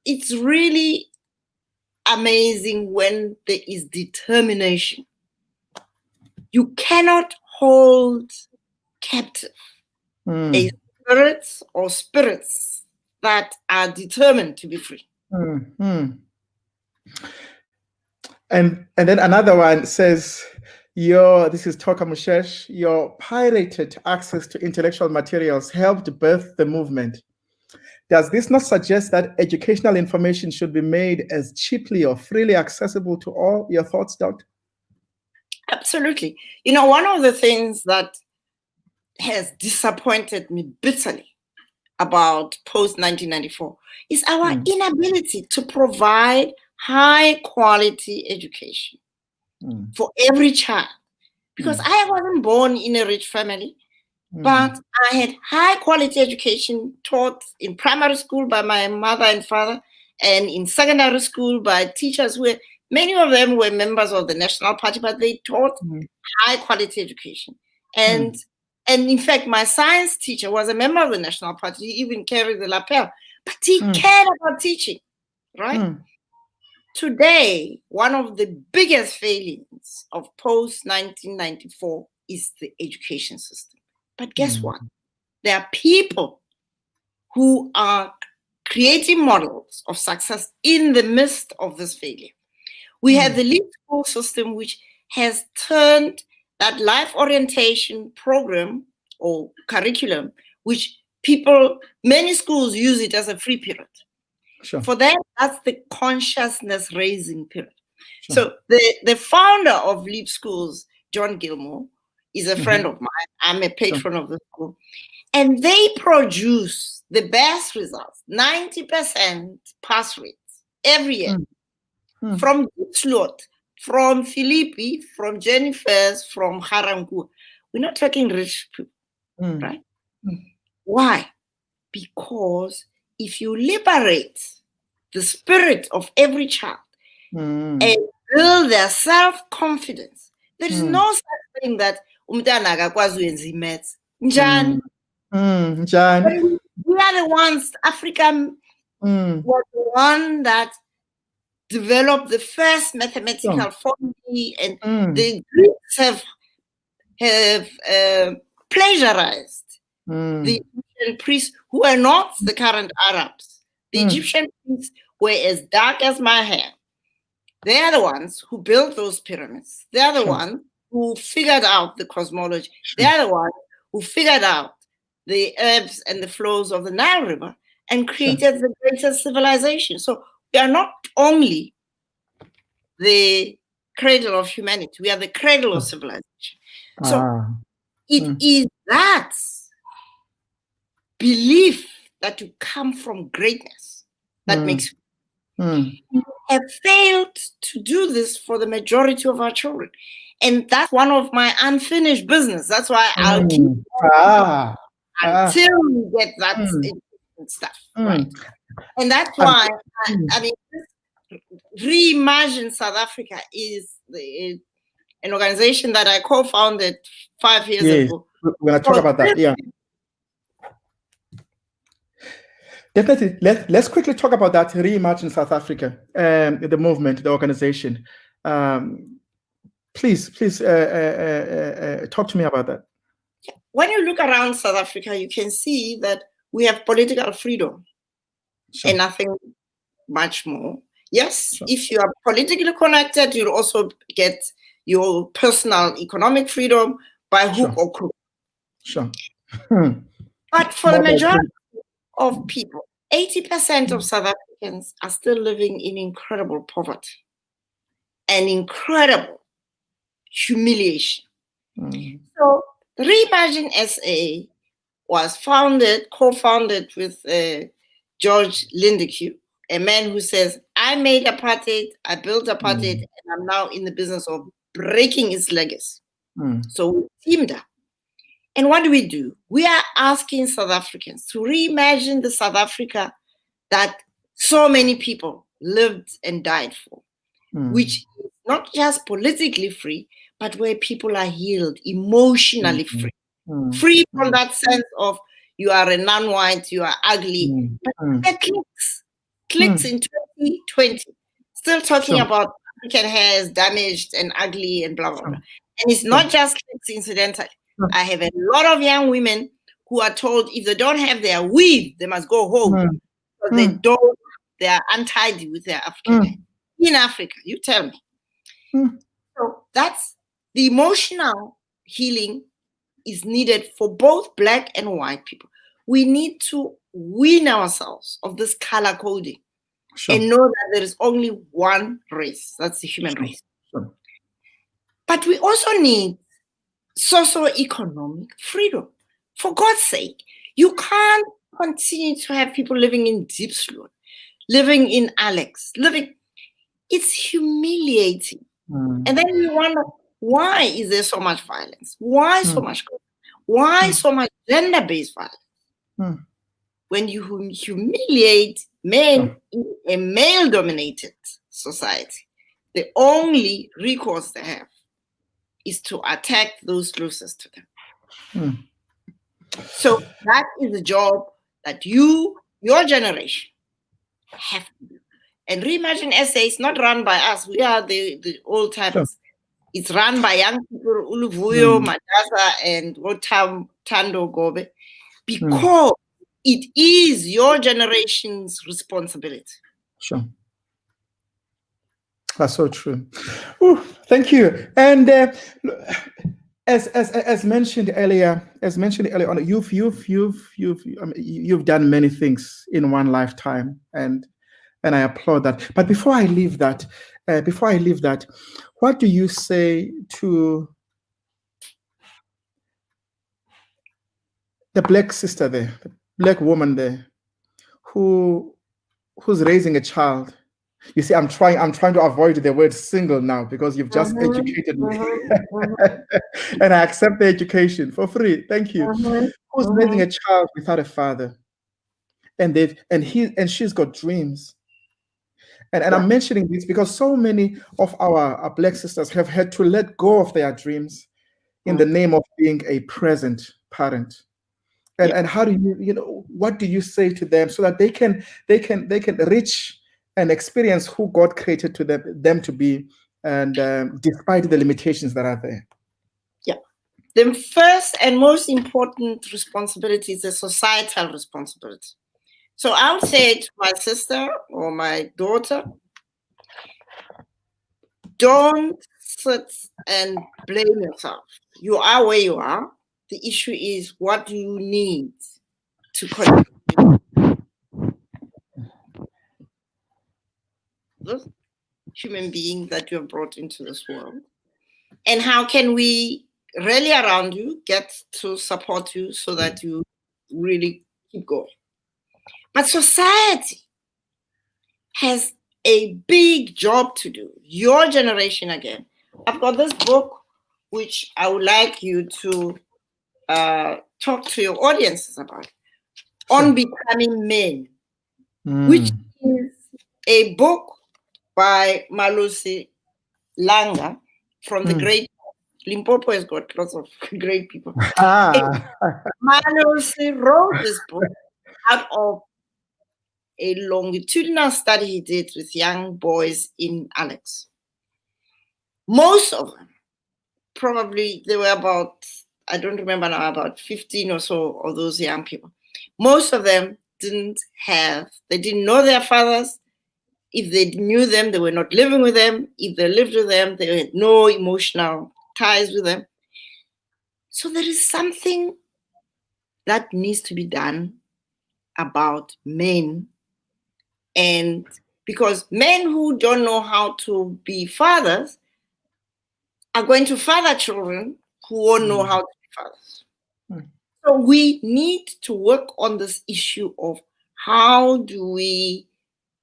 it's really amazing when there is determination. You cannot hold captive a spirit or spirits that are determined to be free. And then another one says, this is Toka Mushesh, your pirated access to intellectual materials helped birth the movement. Does this not suggest that educational information should be made as cheaply or freely accessible to all? Your thoughts, Doctor? Absolutely. You know, one of the things that has disappointed me bitterly about post-1994 is our inability to provide high-quality education for every child. Because I wasn't born in a rich family, but I had high-quality education taught in primary school by my mother and father, and in secondary school by teachers who many of them were members of the National Party, but they taught high-quality education. And in fact, my science teacher was a member of the National Party. He even carried the lapel, but he cared about teaching, right? Today, one of the biggest failings of post-1994 is the education system. But guess what? There are people who are creating models of success in the midst of this failure. We have the Leap School system, which has turned that life orientation program or curriculum, which many schools use it as a free period. Sure. For them, that's the consciousness raising period. Sure. So the founder of Leap Schools, John Gilmore, is a friend of mine. I'm a patron of the school. And they produce the best results, 90% pass rates every year. From Slot, from Philippi, from Jennifer's, from Harangu. We're not talking rich people, right? Why? Because if you liberate the spirit of every child and build their self-confidence, there is no such thing that umntana akakwazi uyenza i-maths. Njani? We are the ones, Africa was the one that developed the first mathematical formulae, and the Greeks have plagiarized the Egyptian priests, who are not the current Arabs. The Egyptian priests were as dark as my hair. They are the ones who built those pyramids. They are the ones who figured out the cosmology. They are the ones who figured out the ebbs and the flows of the Nile River and created the greatest civilization. So we are not only the cradle of humanity, we are the cradle of civilization. So it is that belief that you come from greatness that makes you. We have failed to do this for the majority of our children. And that's one of my unfinished business. That's why I'll keep until we get that stuff right. And that's why, I mean, Reimagine South Africa is an organization that I co-founded 5 years ago. We're going to talk about that, Definitely. Let's quickly talk about that Reimagine South Africa, the movement, the organization. Please talk to me about that. When you look around South Africa, you can see that we have political freedom and nothing much more. Yes, if you are politically connected, you'll also get your personal economic freedom by hook or crook. Sure. But for the majority of people, 80% of South Africans are still living in incredible poverty and incredible humiliation. So ReimagineSA was co-founded with George Lindeque, a man who says, I made apartheid, I built apartheid, and I'm now in the business of breaking its legacy. So we teamed up. And what do? We are asking South Africans to reimagine the South Africa that so many people lived and died for, which is not just politically free, but where people are healed, emotionally free. Free from that sense of you are a non-white, you are ugly. But that clicks in 2020. Still talking about African hair is damaged and ugly and blah, blah, blah. And it's not just clicks incidentally. I have a lot of young women who are told if they don't have their weave, they must go home. Because they are untidy with their African hair. In Africa, you tell me. So that's the emotional healing is needed for both Black and white people. We need to wean ourselves of this color coding and know that there is only one race. That's the human race. But we also need socio-economic freedom. For God's sake, you can't continue to have people living in deep sloth, living in Alex, it's humiliating. And then you wonder, why is there so much violence? Why so much? Why so much gender-based violence? When you humiliate men in a male-dominated society, the only recourse they have is to attack those closest to them. So that is a job that your generation, have to do. And ReimagineSA is not run by us. We are the old timers. It's run by young people, Uluvuyo, Madasa, and Tando Gobe, because it is your generation's responsibility. Sure. That's so true. Ooh, thank you. And as mentioned earlier on, you've done many things in one lifetime, and I applaud that. But before I leave that, what do you say to the Black sister there, the Black woman there, who's raising a child? You see, I'm trying to avoid the word single now because you've just educated me. And I accept the education for free. Thank you. Who's raising a child without a father? And she's got dreams. And I'm mentioning this because so many of our Black sisters have had to let go of their dreams in the name of being a present parent. And how do what do you say to them so that they can reach and experience who God created to them to be, and despite the limitations that are there? Yeah. The first and most important responsibility is a societal responsibility. So I would say to my sister or my daughter, don't sit and blame yourself. You are where you are. The issue is, what do you need to continue? This human being that you have brought into this world. And how can we rally around you, get to support you so that you really keep going? But society has a big job to do. Your generation again. I've got this book, which I would like you to talk to your audiences about, On Becoming Men, which is a book by Malusi Langa from the great Limpopo has got lots of great people. Malusi wrote this book out of a longitudinal study he did with young boys in Alex. Most of them, probably they were about, I don't remember now, about 15 or so of those young people. Most of them they didn't know their fathers. If they knew them, they were not living with them. If they lived with them, they had no emotional ties with them. So there is something that needs to be done about men, and because men who don't know how to be fathers are going to father children who won't know how to be fathers. So we need to work on this issue of how do we,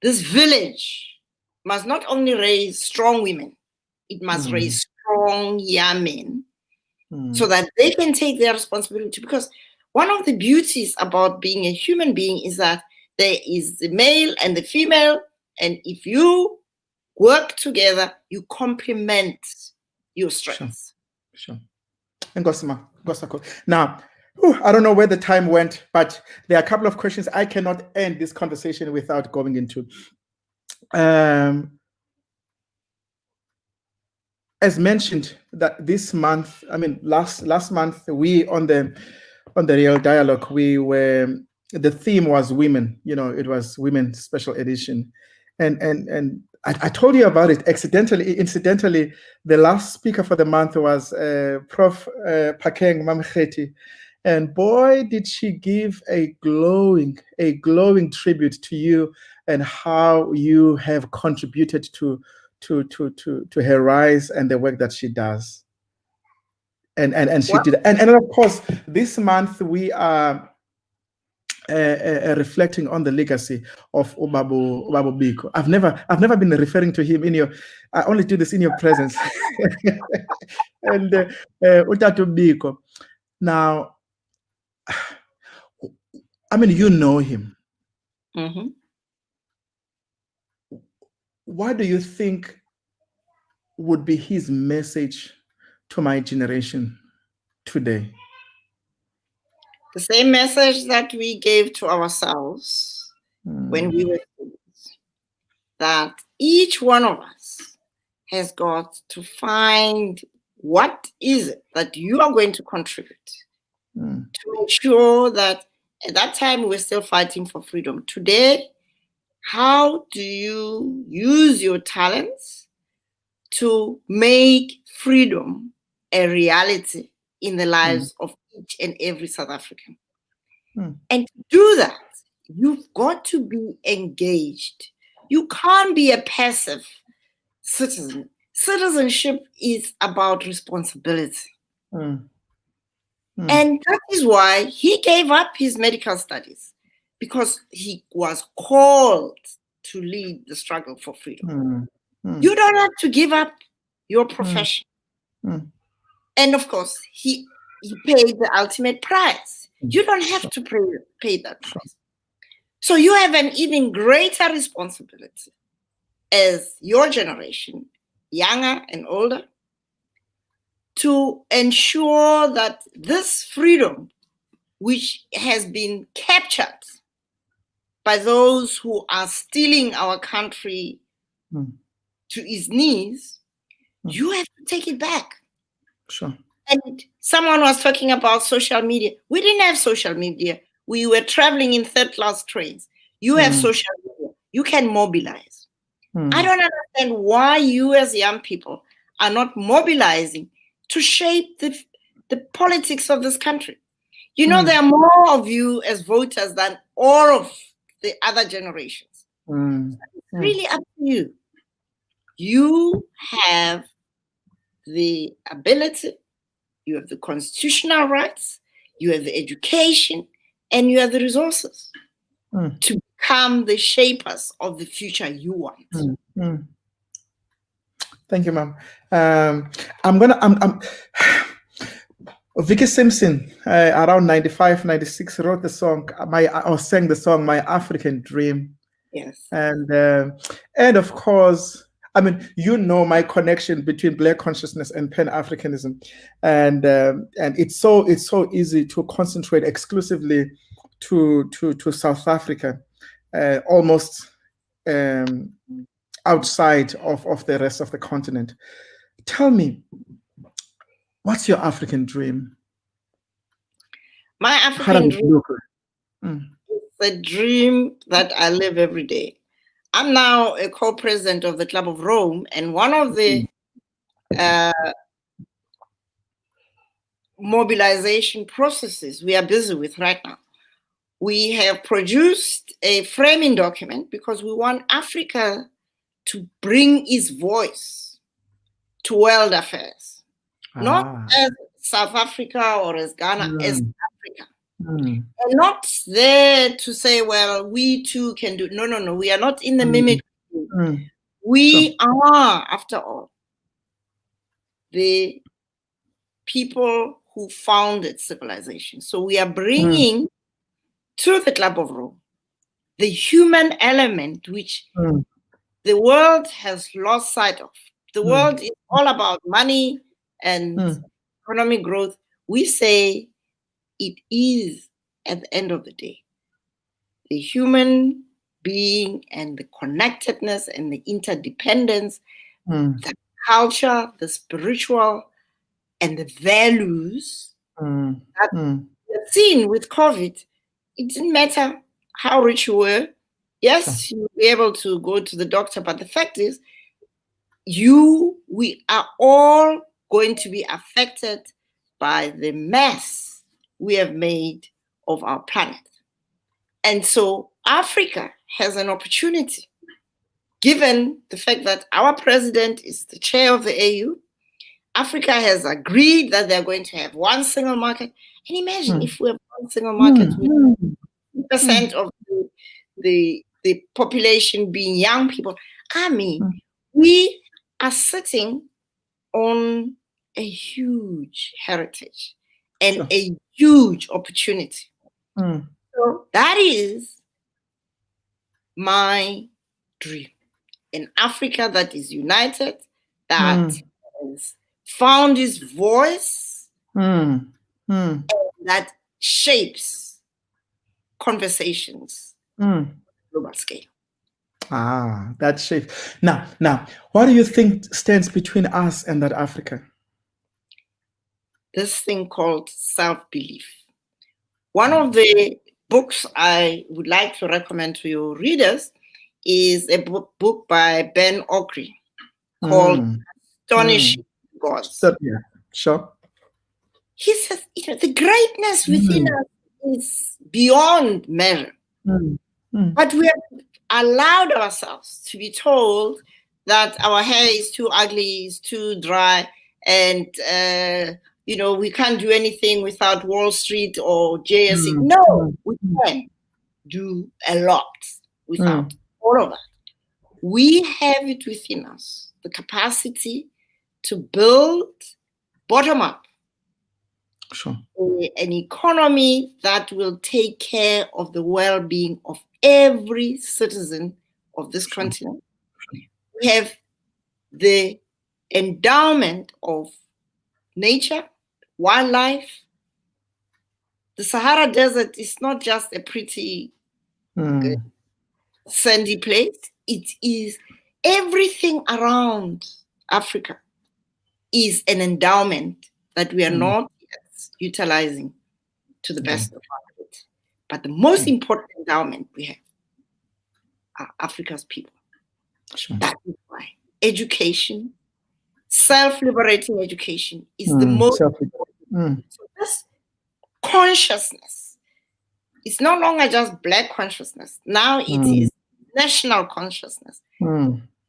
this village must not only raise strong women, it must raise strong young men so that they can take their responsibility. Because one of the beauties about being a human being is that there is the male and the female, and if you work together, you complement your strengths. Sure. And now, I don't know where the time went, but there are a couple of questions I cannot end this conversation without going into. As mentioned, that this month, I mean, last month, we on the Real Dialogue, the theme was women. You know, it was Women Special Edition, and I told you about it incidentally. The last speaker for the month was Prof. Pakeng Mamphela, and boy, did she give a glowing tribute to you and how you have contributed to her rise and the work that she does. And she did. And of course, this month we are reflecting on the legacy of Ubabo Biko. I've never been referring to him I only do this in your presence. And Utatu Biko. Now, I mean, you know him. What do you think would be his message to my generation today? The same message that we gave to ourselves when we were students, that each one of us has got to find what is it that you are going to contribute to ensure that at that time we were still fighting for freedom. Today, how do you use your talents to make freedom a reality in the lives of each and every South African? And to do that, you've got to be engaged. You can't be a passive citizen. Citizenship is about responsibility. And that is why he gave up his medical studies, because he was called to lead the struggle for freedom. You don't have to give up your profession. And of course, he paid the ultimate price. You don't have to pay that price. So you have an even greater responsibility as your generation, younger and older, to ensure that this freedom, which has been captured by those who are stealing our country to its knees, you have to take it back. Sure. And someone was talking about social media. We didn't have social media. We were traveling in third-class trains. You have social media. You can mobilize. I don't understand why you as young people are not mobilizing to shape the politics of this country. You know, there are more of you as voters than all of the other generations. It's really up to you. You have the ability, you have the constitutional rights, you have the education, and you have the resources to become the shapers of the future you want. Thank you, ma'am. Vicky Simpson, around 95, 96, wrote the song, or sang the song, My African Dream. Yes. And of course, I mean, you know my connection between Black consciousness and Pan-Africanism, and it's so easy to concentrate exclusively to South Africa, almost outside of the rest of the continent. Tell me, what's your African dream? My African dream is the dream that I live every day. I'm now a co-president of the Club of Rome, and one of the mobilization processes we are busy with right now, we have produced a framing document because we want Africa to bring its voice to world affairs, not as South Africa or as Ghana, as Africa. And not there to say, well, we too can do. No, no, no. We are not in the mimicry. We are, after all, the people who founded civilization. So we are bringing to the Club of Rome the human element, which the world has lost sight of. The world is all about money and economic growth. We say it is, at the end of the day, the human being and the connectedness and the interdependence, the culture, the spiritual, and the values that we have seen with COVID. It didn't matter how rich you were. Yes, you were able to go to the doctor, but the fact is, we are all going to be affected by the mess we have made of our planet. And so Africa has an opportunity, given the fact that our president is the chair of the AU. Africa has agreed that they're going to have one single market. And imagine if we have one single market with 2% of the population being young people. I mean, we are sitting on a huge heritage and a huge opportunity. So that is my dream. An Africa that is united, that has found its voice, and that shapes conversations on a global scale. That shape. Now, what do you think stands between us and that Africa? This thing called self-belief. One of the books I would like to recommend to your readers is a book by Ben Okri called Astonishing Gods. Yeah, sure. He says, the greatness within us is beyond measure. But we have allowed ourselves to be told that our hair is too ugly, is too dry, and we can't do anything without Wall Street or JSE. No, we can do a lot without all of that. We have it within us, the capacity to build bottom up an economy that will take care of the well-being of every citizen of this continent. We have the endowment of nature, wildlife. The Sahara Desert is not just a pretty sandy place. It is everything around Africa is an endowment that we are not yet utilizing to the best of our ability. But the most important endowment we have are Africa's people. That is why education, self-liberating education, is the most important. So this consciousness is no longer just Black consciousness. Now it is national consciousness,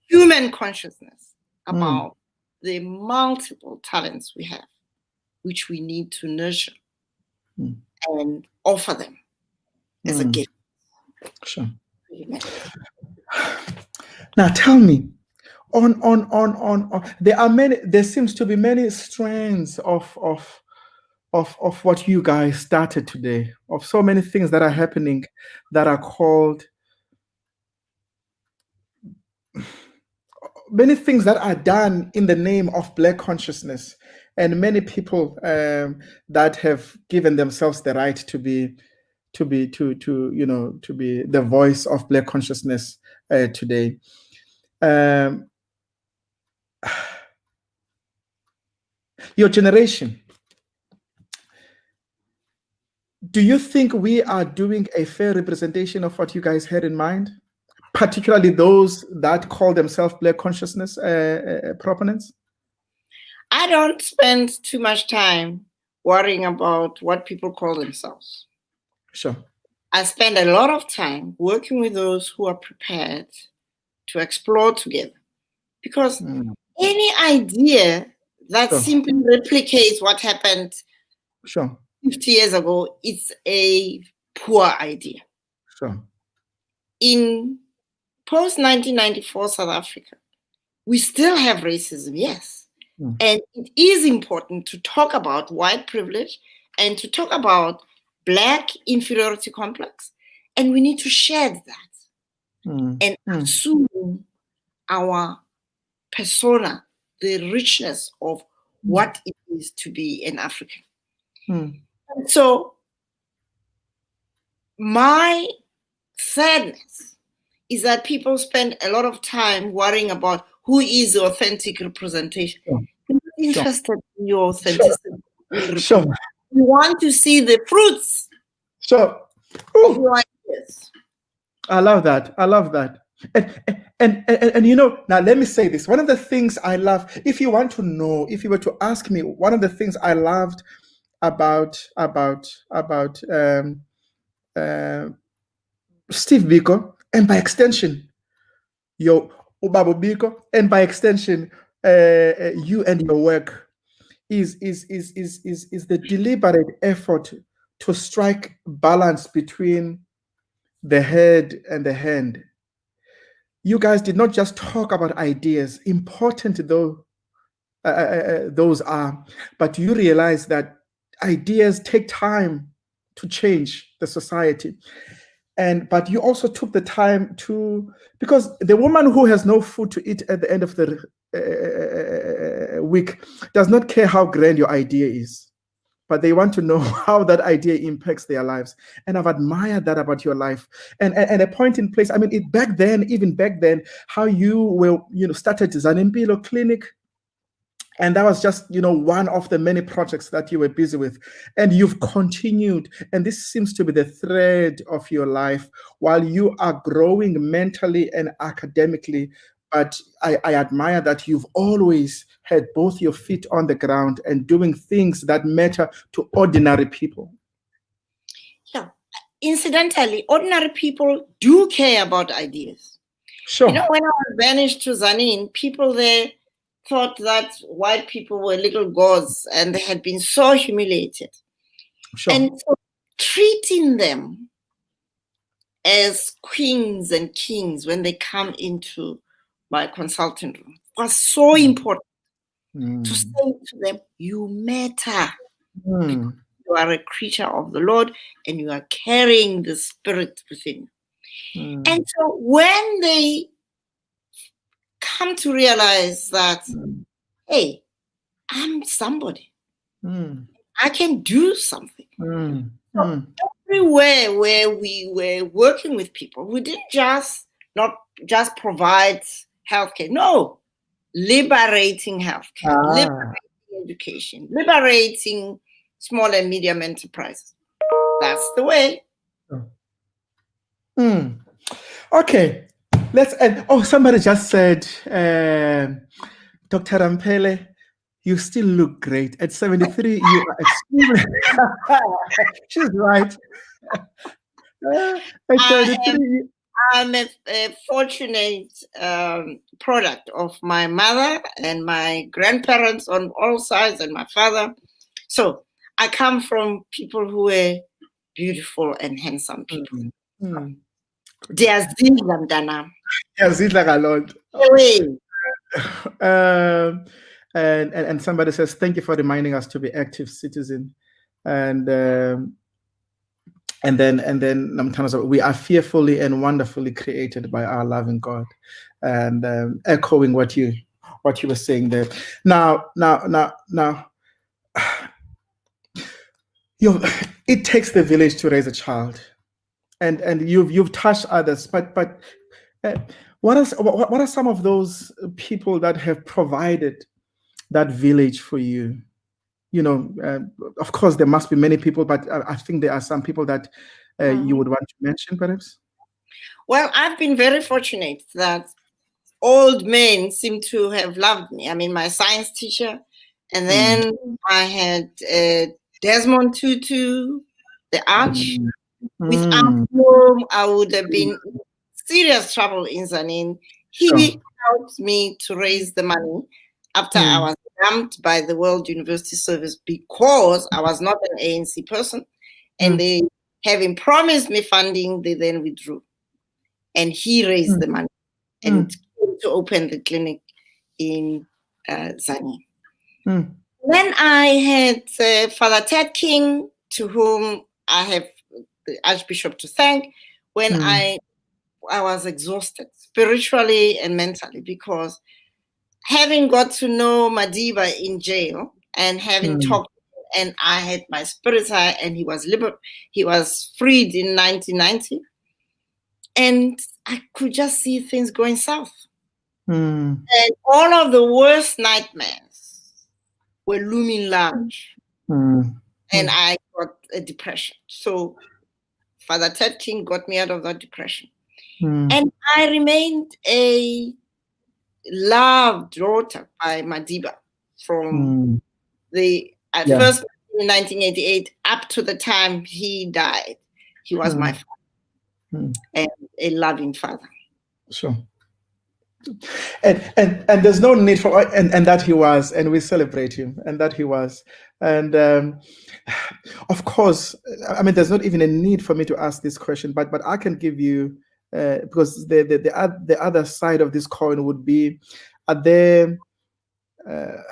human consciousness about the multiple talents we have, which we need to nurture and offer them as a gift. Sure. Now tell me, there seems to be many strands of what you guys started today, of so many things that are happening that are called, many things that are done in the name of Black consciousness, and many people that have given themselves the right to be the voice of Black consciousness today. Your generation, do you think we are doing a fair representation of what you guys had in mind, particularly those that call themselves Black consciousness proponents? I don't spend too much time worrying about what people call themselves. Sure. I spend a lot of time working with those who are prepared to explore together. Because any idea that simply replicates what happened 50 years ago, it's a poor idea. In post-1994 South Africa, we still have racism, yes. And it is important to talk about white privilege and to talk about Black inferiority complex. And we need to shed that and assume our persona, the richness of what it is to be an African. And so my sadness is that people spend a lot of time worrying about who is the authentic representation. They're not interested in your authenticity. You want to see the fruits of your ideas. I love that. I love that. And you know, now let me say this. One of the things I love, if you want to know, if you were to ask me, one of the things I loved about Steve Biko, and by extension, your Ubabo Biko, and by extension, you and your work is the deliberate effort to strike balance between the head and the hand. You guys did not just talk about ideas, important though those are, but you realize that ideas take time to change the society. But you also took the time to, because the woman who has no food to eat at the end of the week does not care how grand your idea is, but they want to know how that idea impacts their lives. And I've admired that about your life. And a point in place, I mean, even back then, how you were, started Tzaneen Clinic. And that was just, one of the many projects that you were busy with. And you've continued. And this seems to be the thread of your life while you are growing mentally and academically. But I admire that you've always had both your feet on the ground and doing things that matter to ordinary people. Yeah. Incidentally, ordinary people do care about ideas. Sure. When I was banished to Tzaneen, people there thought that white people were little gods and they had been so humiliated. Sure. And so treating them as queens and kings when they come into my consultant room was so important to say to them, you matter. Because you are a creature of the Lord and you are carrying the spirit within you. And so when they come to realize that, hey, I'm somebody. I can do something. So everywhere where we were working with people, we didn't not just provide healthcare. No, liberating healthcare, liberating education, liberating small and medium enterprises. That's the way. Okay. Let's end. Oh, somebody just said, Dr. Ramphele, you still look great. At 73, you are extremely... She's right. At 73, I'm a fortunate product of my mother and my grandparents on all sides and my father. So I come from people who were beautiful and handsome people. Ndiyazidla mntanam. Ndiyazidla kalonto. And somebody says, thank you for reminding us to be active citizens. And then we are fearfully and wonderfully created by our loving God. And echoing what you were saying there. Now, it takes the village to raise a child, and you've touched others, but what are some of those people that have provided that village for you? Of course, there must be many people, but I think there are some people that you would want to mention, perhaps. Well, I've been very fortunate that old men seem to have loved me. I mean, my science teacher, and then I had Desmond Tutu, the Arch, Without whom I would have been in serious trouble in Tzaneen. He helped me to raise the money after I was dumped by the World University Service because I was not an ANC person. And they, having promised me funding, they then withdrew. And he raised the money and came to open the clinic in Tzaneen. Then I had Father Ted King, to whom I have the Archbishop to thank, when I was exhausted spiritually and mentally, because having got to know Madiba in jail and having talked, and I had my spirits high, and he was freed in 1990, and I could just see things going south. And all of the worst nightmares were looming large. And I got a depression. So Father Ted King got me out of that depression. And I remained a loved daughter by Madiba from the first in 1988 up to the time he died. He was my father and a loving father. Sure. And there's no need for, and that he was, and we celebrate him, and that he was. And of course, I mean, there's not even a need for me to ask this question, but I can give you, because the other side of this coin would be, there are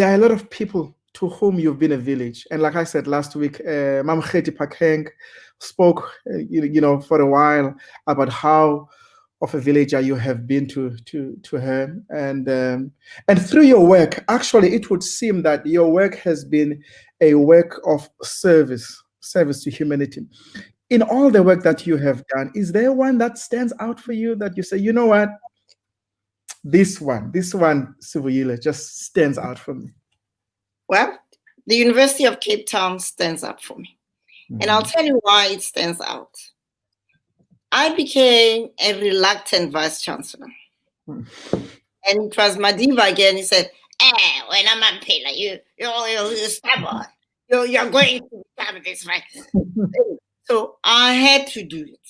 a lot of people to whom you've been a village. And like I said last week, Mamphela spoke, for a while about how of a villager you have been to her, and through your work, actually, it would seem that your work has been a work of service to humanity. In all the work that you have done, is there one that stands out for you that you say, you know what, this one, Sibuyile, just stands out for me? Well, the University of Cape Town stands out for me, and I'll tell you why it stands out. I became a reluctant vice-chancellor. And it was Madiba again. He said, when I'm Mamphela, you're stubborn. You're going to become this vice. So I had to do it.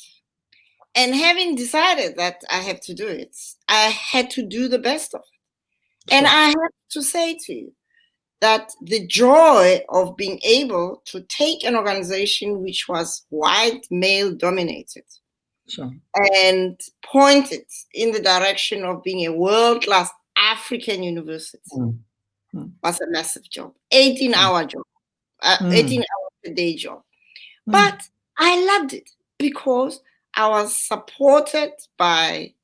And having decided that I have to do it, I had to do the best of it. And I have to say to you that the joy of being able to take an organization which was white, male-dominated, and point it in the direction of being a world-class African university was a massive job, 18-hour job, 18 hours a day job. But I loved it because I was supported by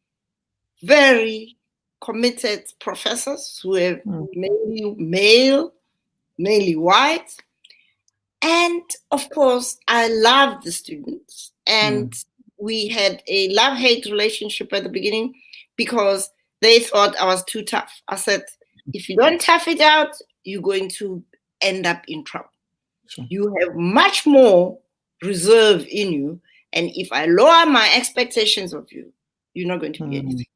very committed professors who were mainly male, mainly white. And of course, I loved the students, and we had a love-hate relationship at the beginning because they thought I was too tough. I said, if you don't tough it out, you're going to end up in trouble. You have much more reserve in you, and if I lower my expectations of you, you're not going to be anything.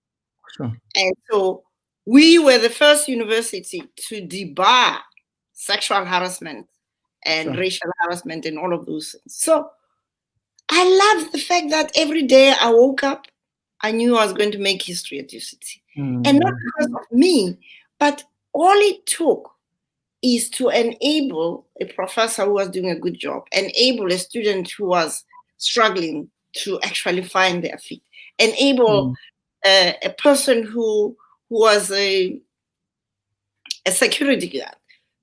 And so we were the first university to debar sexual harassment and racial harassment and all of those things. So I love the fact that every day I woke up, I knew I was going to make history at UCT. And not because of me, but all it took is to enable a professor who was doing a good job, enable a student who was struggling to actually find their feet, enable a person who was a security guard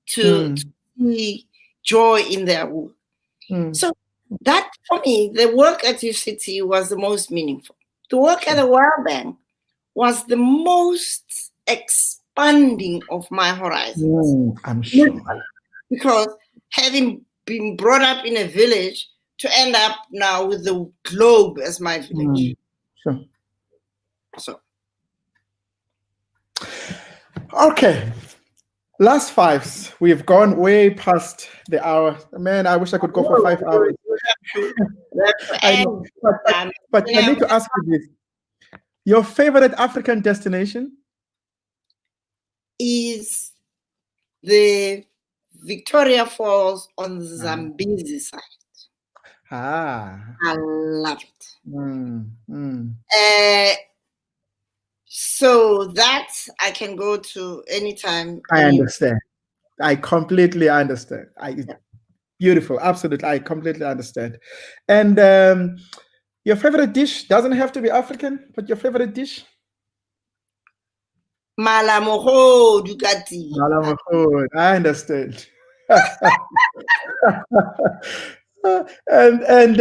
to see joy in their work. So that, for me, the work at UCT was the most meaningful. The work at the World Bank was the most expanding of my horizons. I'm sure. Because having been brought up in a village to end up now with the globe as my village. So. Okay. Last fives. We've gone way past the hour. Man, I wish I could go for 5 hours. I know. But I need to ask you this. Your favorite African destination? Is the Victoria Falls on the Zambezi side. Ah. I love it. Mm, mm. So that I can go to anytime. I understand. I completely understand. Beautiful. Absolutely. I completely understand. And your favorite dish doesn't have to be African, but your favorite dish? Malamoho Dugati. Malamoho. I understand. And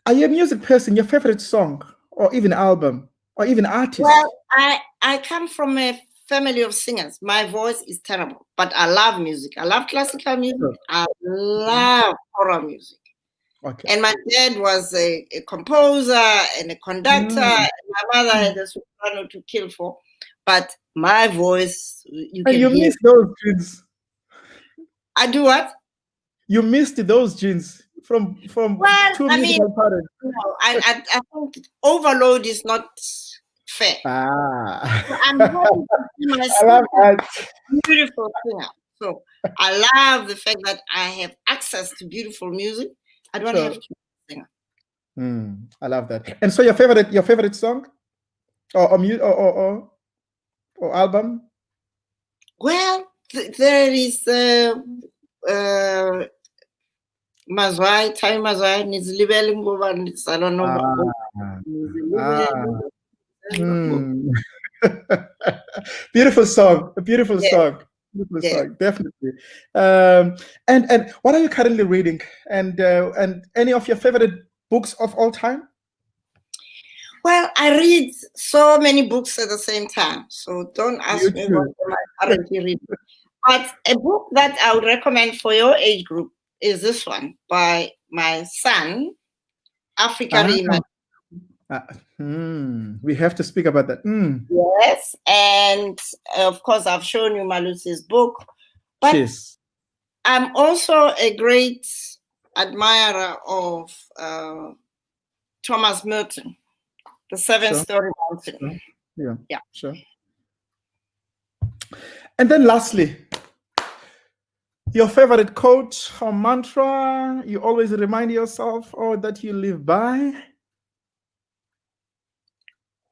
are you a music person? Your favorite song, or even album, or even artist? Well, I come from a family of singers. My voice is terrible, but I love music. I love classical music. Sure. I love horror music. Okay. And my dad was a composer and a conductor. And my mother had a soprano to kill for. But my voice, you can hear. Miss those genes. I do what? You missed those genes from well, two musical parents. No, I think overload is not fair. I'm happy to see myself. I love that. Beautiful singer. So I love the fact that I have access to beautiful music. I don't have to be a singer. I love that. And so your favorite song, or album? Well, there is Mazwai, Time Mazwai, Nizlibeli Ngoba, I don't know. Beautiful song, a beautiful song. Beautiful song, definitely. And what are you currently reading? And any of your favorite books of all time? Well, I read so many books at the same time, so don't ask me what am I currently reading. But a book that I would recommend for your age group is this one by my son, Africa Reimagine. We have to speak about that. Yes, and of course, I've shown you Malusi's book. But yes. I'm also a great admirer of Thomas Merton, The Seven-Story Mountain. Yeah, sure. And then lastly, your favorite quote or mantra you always remind yourself or that you live by?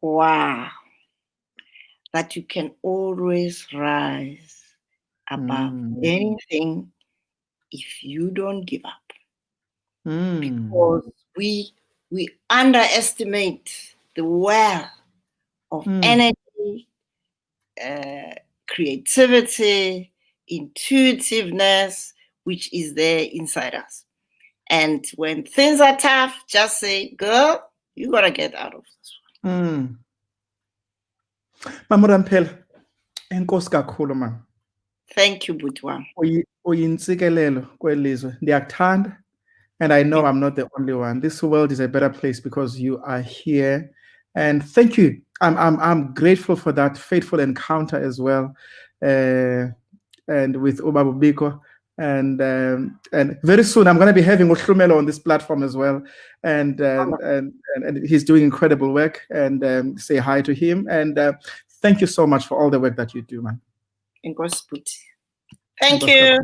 Wow. That you can always rise above anything if you don't give up. Because we underestimate the well of energy, creativity, intuitiveness, which is there inside us. And when things are tough, just say, girl, you gotta get out of this one. Mama Ramphele, enkosi kakhulu man. Thank you, Butwa. Uyintsikelelo kwelizwe. Ndiyakuthanda, and I know I'm not the only one. This world is a better place because you are here. And thank you. I'm grateful for that fateful encounter as well, and with Ubaba Biko. And very soon I'm going to be having Ohlumelo on this platform as well, and he's doing incredible work. And say hi to him. And thank you so much for all the work that you do, man. Thank you.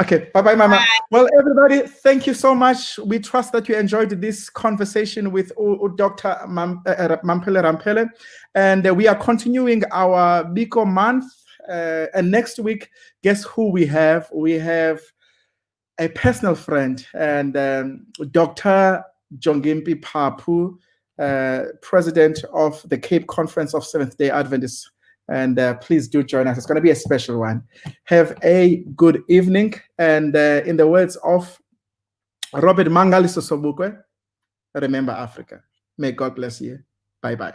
Okay, bye-bye, Mama. Bye. Well, everybody, thank you so much. We trust that you enjoyed this conversation with Dr. Mamphela Ramphele. And we are continuing our Biko month. And next week, guess who we have? We have a personal friend, and Dr. Jongimpi Papu, president of the Cape Conference of Seventh-day Adventists. And please do join us. It's going to be a special one. Have a good evening. And in the words of Robert Mangaliso Sobukwe, remember Africa. May God bless you. Bye-bye.